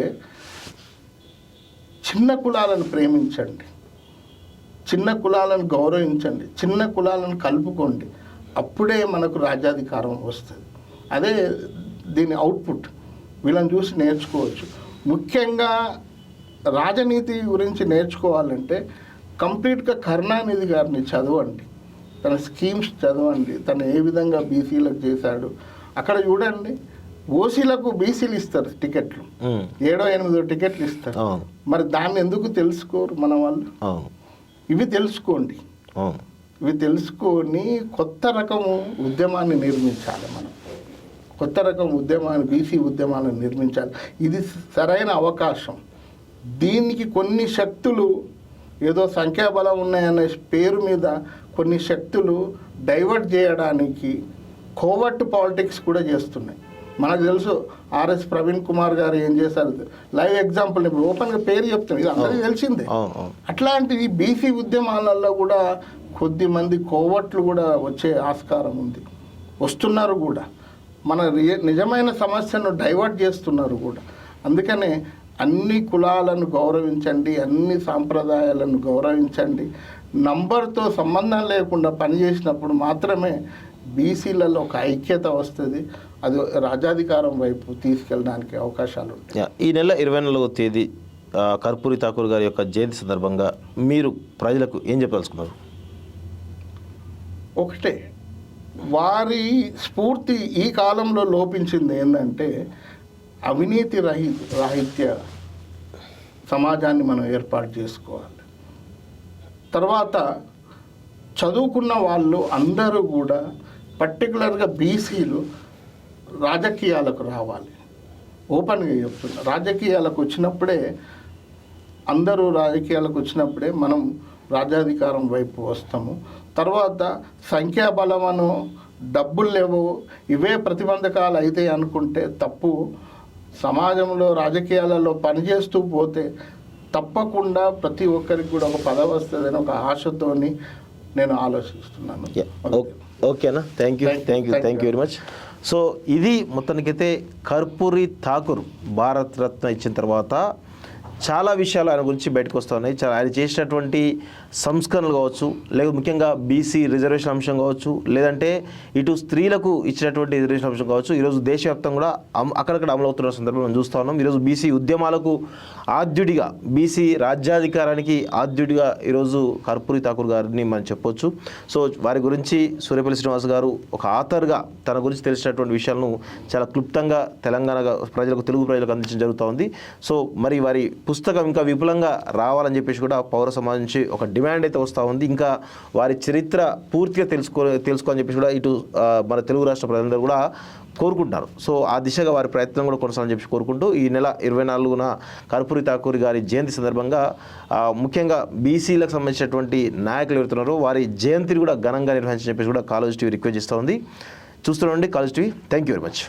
S2: చిన్న కులాలను ప్రేమించండి, చిన్న కులాలను గౌరవించండి, చిన్న కులాలను కలుపుకోండి, అప్పుడే మనకు రాజ్యాధికారం వస్తుంది. అదే దీని అవుట్పుట్. వీళ్ళని చూసి నేర్చుకోవచ్చు. ముఖ్యంగా రాజనీతి గురించి నేర్చుకోవాలంటే కంప్లీట్గా కరుణానిధి గారిని చదవండి, తన స్కీమ్స్ చదవండి, తను ఏ విధంగా బీసీలకు చేశాడు. అక్కడ చూడండి, ఓసీలకు బీసీలు ఇస్తారు టికెట్లు, 7-8 టికెట్లు ఇస్తారు. మరి దాన్ని ఎందుకు తెలుసుకోరు మన వాళ్ళు? ఇవి తెలుసుకోండి. ఇవి తెలుసుకొని కొత్త రకము ఉద్యమాన్ని నిర్మించాలి. మనం కొత్త రకం ఉద్యమాన్ని, బీసీ ఉద్యమాలను నిర్మించాలి. ఇది సరైన అవకాశం. దీనికి కొన్ని శక్తులు ఏదో సంఖ్యాబలం ఉన్నాయనే పేరు మీద కొన్ని శక్తులు డైవర్ట్ చేయడానికి కోవర్ట్ పాలిటిక్స్ కూడా చేస్తున్నాయి. మనకు తెలుసు ఆర్ఎస్ ప్రవీణ్ కుమార్ గారు ఏం చేశారు. లైవ్ ఎగ్జాంపుల్, ఇప్పుడు ఓపెన్గా పేరు చెప్తాం, ఇది అందరికీ తెలిసిందే. అట్లాంటివి బీసీ ఉద్యమాలలో కూడా కొద్దిమంది కోవర్ట్లు కూడా వచ్చే ఆస్కారం ఉంది, వస్తున్నారు కూడా. మన నిజమైన సమస్యను డైవర్ట్ చేస్తున్నారు కూడా. అందుకనే అన్ని కులాలను గౌరవించండి, అన్ని సాంప్రదాయాలను గౌరవించండి. నంబర్తో సంబంధం లేకుండా పనిచేసినప్పుడు మాత్రమే బీసీలలో ఒక ఐక్యత వస్తుంది. అది రాజ్యాధికారం వైపు తీసుకెళ్ళడానికి అవకాశాలు ఉంటాయి.
S1: ఈ నెల 24వ తేదీ కర్పూరి ఠాకూర్ గారి యొక్క జయంతి సందర్భంగా మీరు ప్రజలకు ఏం చెప్పదలుచుకున్నారు?
S2: ఒకటే, వారి స్ఫూర్తి ఈ కాలంలో లోపించింది ఏంటంటే, అవినీతి రాహిత్య సమాజాన్ని మనం ఏర్పాటు చేసుకోవాలి. తర్వాత చదువుకున్న వాళ్ళు అందరూ కూడా, పర్టికులర్గా బీసీలు రాజకీయాలకు రావాలి. ఓపెన్గా చెప్తున్నా, రాజకీయాలకు వచ్చినప్పుడే, అందరూ రాజకీయాలకు వచ్చినప్పుడే మనం రాజ్యాధికారం వైపు వస్తాము. తర్వాత సంఖ్యాబలమను, డబ్బులు లేవు, ఇవే ప్రతిబంధకాలు అయితే అనుకుంటే తప్పు. సమాజంలో రాజకీయాలలో పనిచేస్తూ పోతే తప్పకుండా ప్రతి ఒక్కరికి కూడా ఒక పదవి వస్తుందని ఒక ఆశతోని నేను ఆలోచిస్తున్నాను.
S1: ఓకేనా? Thank you very much. So ఇది మొత్తానికైతే కర్పూరి ఠాకూర్ భారత రత్న ఇచ్చిన తర్వాత చాలా విషయాలు ఆయన గురించి బయటకు వస్తూ ఉన్నాయి. ఆయన చేసినటువంటి సంస్కరణలు కావచ్చు, లేదా ముఖ్యంగా బీసీ రిజర్వేషన్ అంశం కావచ్చు, లేదంటే ఇటు స్త్రీలకు ఇచ్చినటువంటి రిజర్వేషన్ అంశం కావచ్చు, ఈరోజు దేశవ్యాప్తంగా కూడా అక్కడక్కడ అమలవుతున్న సందర్భం మనం చూస్తూ ఉన్నాం. ఈరోజు బీసీ ఉద్యమాలకు ఆద్యుడిగా, బీసీ రాజ్యాధికారానికి ఆద్యుడిగా ఈరోజు కర్పూరి ఠాకూర్ గారిని మనం చెప్పొచ్చు. సో వారి గురించి సూర్యపల్లి శ్రీనివాస్ గారు ఒక ఆథర్గా తన గురించి తెలిసినటువంటి విషయాలను చాలా క్లుప్తంగా తెలంగాణ ప్రజలకు, తెలుగు ప్రజలకు అందించడం జరుగుతూ ఉంది. సో మరి వారి పుస్తకం ఇంకా విపులంగా రావాలని చెప్పేసి కూడా పౌర సమాజం నుంచి ఒక డిమాండ్ అయితే వస్తూ ఉంది. ఇంకా వారి చరిత్ర పూర్తిగా తెలుసుకోని చెప్పేసి కూడా ఇటు మన తెలుగు రాష్ట్ర ప్రజలందరూ కూడా కోరుకుంటున్నారు. సో ఆ దిశగా వారి ప్రయత్నం కూడా కొనసాగాలని చెప్పి కోరుకుంటూ ఈ నెల 24న కర్పూరి ఠాకూర్ గారి జయంతి సందర్భంగా ముఖ్యంగా బీసీలకు సంబంధించినటువంటి నాయకులు ఎవరుతున్నారో వారి జయంతిని కూడా ఘనంగా నిర్వహించని చెప్పేసి కూడా కాలేజ్ టీవీ రిక్వెస్ట్ చేస్తూ ఉంది. చూస్తూనండి college TV. Thank you very much.